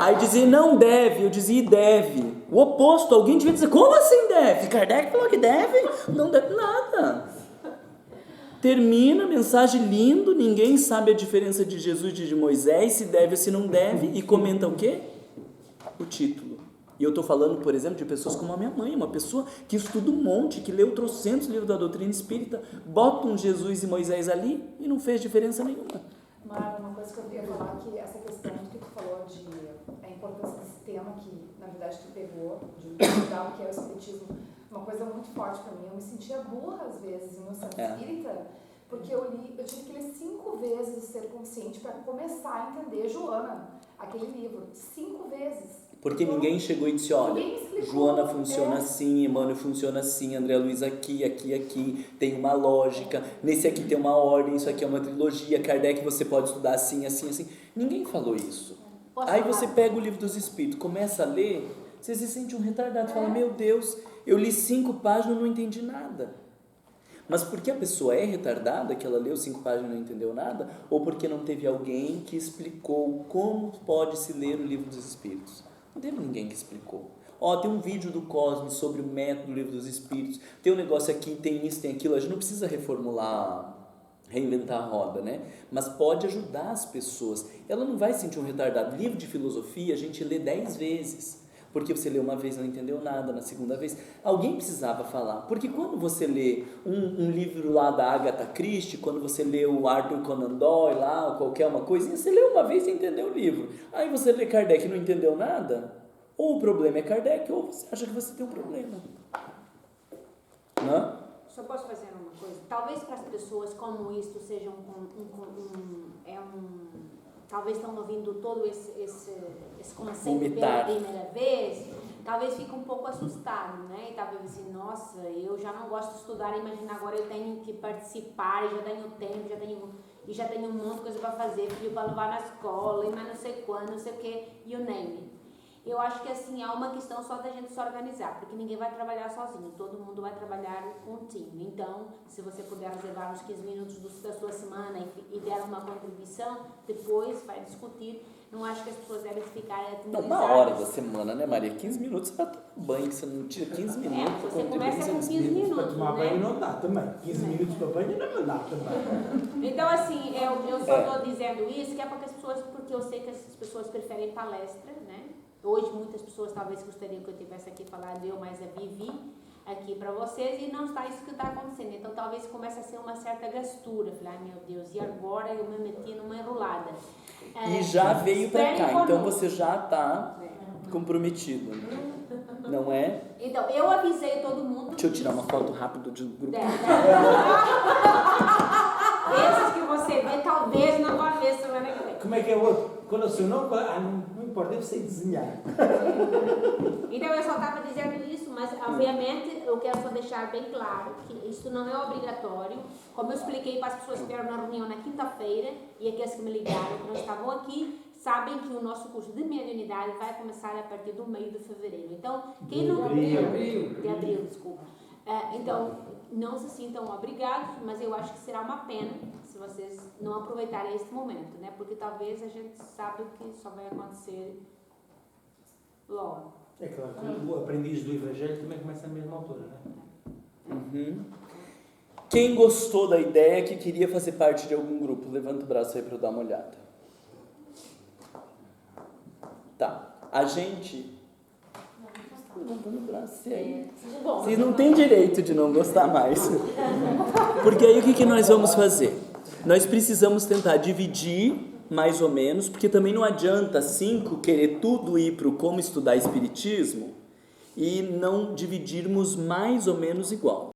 Aí dizia, não deve, eu dizia, deve. O oposto, alguém devia dizer, como assim deve? Kardec falou que deve? Não deve nada. Termina, mensagem lindo, ninguém sabe a diferença de Jesus e de Moisés, se deve ou se não deve, e comenta o quê? O título. E eu estou falando, por exemplo, de pessoas como a minha mãe, uma pessoa que estuda um monte, que leu trocentos livros da doutrina espírita, bota um Jesus e Moisés ali e não fez diferença nenhuma. Mara, uma coisa que eu queria falar, que essa questão que tu falou de a importância desse tema que, na verdade, tu pegou, de estudar o que é o espiritismo, uma coisa muito forte para mim. Eu me sentia burra, às vezes, no centro espírita, porque eu tive que ler 5 vezes o Ser Consciente para começar a entender Joana, aquele livro, 5 vezes. Porque ninguém chegou e disse, olha, Joana funciona assim, Emmanuel funciona assim, André Luiz aqui, tem uma lógica, nesse aqui tem uma ordem, isso aqui é uma trilogia, Kardec você pode estudar assim, assim, assim. Ninguém falou isso. Aí você pega o Livro dos Espíritos, começa a ler, você se sente um retardado, fala, meu Deus, eu li 5 páginas e não entendi nada. Mas porque a pessoa é retardada, que ela leu 5 páginas e não entendeu nada, ou porque não teve alguém que explicou como pode se ler o Livro dos Espíritos? Não teve ninguém que explicou. Tem um vídeo do Cosme sobre o método do Livro dos Espíritos, tem um negócio aqui, tem isso, tem aquilo, a gente não precisa reformular, reinventar a roda, né? Mas pode ajudar as pessoas. Ela não vai sentir um retardado. Livro de filosofia a gente lê 10 vezes, porque você lê uma vez e não entendeu nada, na segunda vez. Alguém precisava falar, porque quando você lê um livro lá da Agatha Christie, quando você lê o Arthur Conan Doyle lá, ou qualquer uma coisinha, você lê uma vez e entendeu o livro. Aí você lê Kardec e não entendeu nada, ou o problema é Kardec, ou você acha que você tem um problema. Não? Só posso fazer uma coisa? Talvez para as pessoas, como isto seja talvez estão ouvindo todo esse conceito pela primeira vez, talvez fique um pouco assustado, né? E talvez assim, nossa, eu já não gosto de estudar, imagina agora eu tenho que participar, e já tenho tempo, já tenho um monte de coisa para fazer, filho para levar na escola, e mais não sei quando, não sei o que, you name it. Eu acho que assim, há uma questão só da gente se organizar, porque ninguém vai trabalhar sozinho, todo mundo vai trabalhar com um time. Então, se você puder reservar uns 15 minutos da sua semana e der uma contribuição, depois vai discutir. Não acho que as pessoas devem ficar atemorizadas. Uma hora da semana, né, Maria? 15 minutos para tomar banho, que você não tira 15 minutos. Você começa com 15 minutos, para tomar banho não dá também. 15 minutos para banho não dá também. Então, assim, eu só estou dizendo isso, que é porque eu sei que as pessoas preferem palestra, né? Hoje muitas pessoas talvez gostariam que eu tivesse aqui falado eu, mas a Vivi aqui para vocês, e não está isso que está acontecendo. Então talvez comece a ser uma certa gastura. Falei, meu Deus, e agora eu me meti numa enrolada. E já veio para cá, então você já está comprometido, não é? Então, eu avisei todo mundo. Deixa eu tirar uma foto rápida do grupo. Esses que você vê, talvez não vá ver semana que vem. como é que é o outro? Qual é o seu nome? Não importa, eu sei desenhar. Então eu só estava dizendo isso, mas obviamente eu quero só deixar bem claro que isso não é obrigatório. Como eu expliquei para as pessoas que vieram na reunião na quinta-feira e aqueles que me ligaram que não estavam aqui, sabem que o nosso curso de mediunidade vai começar a partir do meio de fevereiro. Então, quem não... De abril, desculpa. Então, não se sintam obrigados, mas eu acho que será uma pena se vocês não aproveitarem este momento, né? Porque talvez a gente sabe que só vai acontecer logo. É claro que o aprendiz do Evangelho também começa na mesma altura, né? Uhum. Quem gostou da ideia que queria fazer parte de algum grupo, levanta o braço aí para eu dar uma olhada. Tá. A gente... Levantando o braço aí. Vocês não têm direito de não gostar mais. Porque aí o que nós vamos fazer? Nós precisamos tentar dividir mais ou menos, porque também não adianta 5 querer tudo ir para o como estudar espiritismo e não dividirmos mais ou menos igual.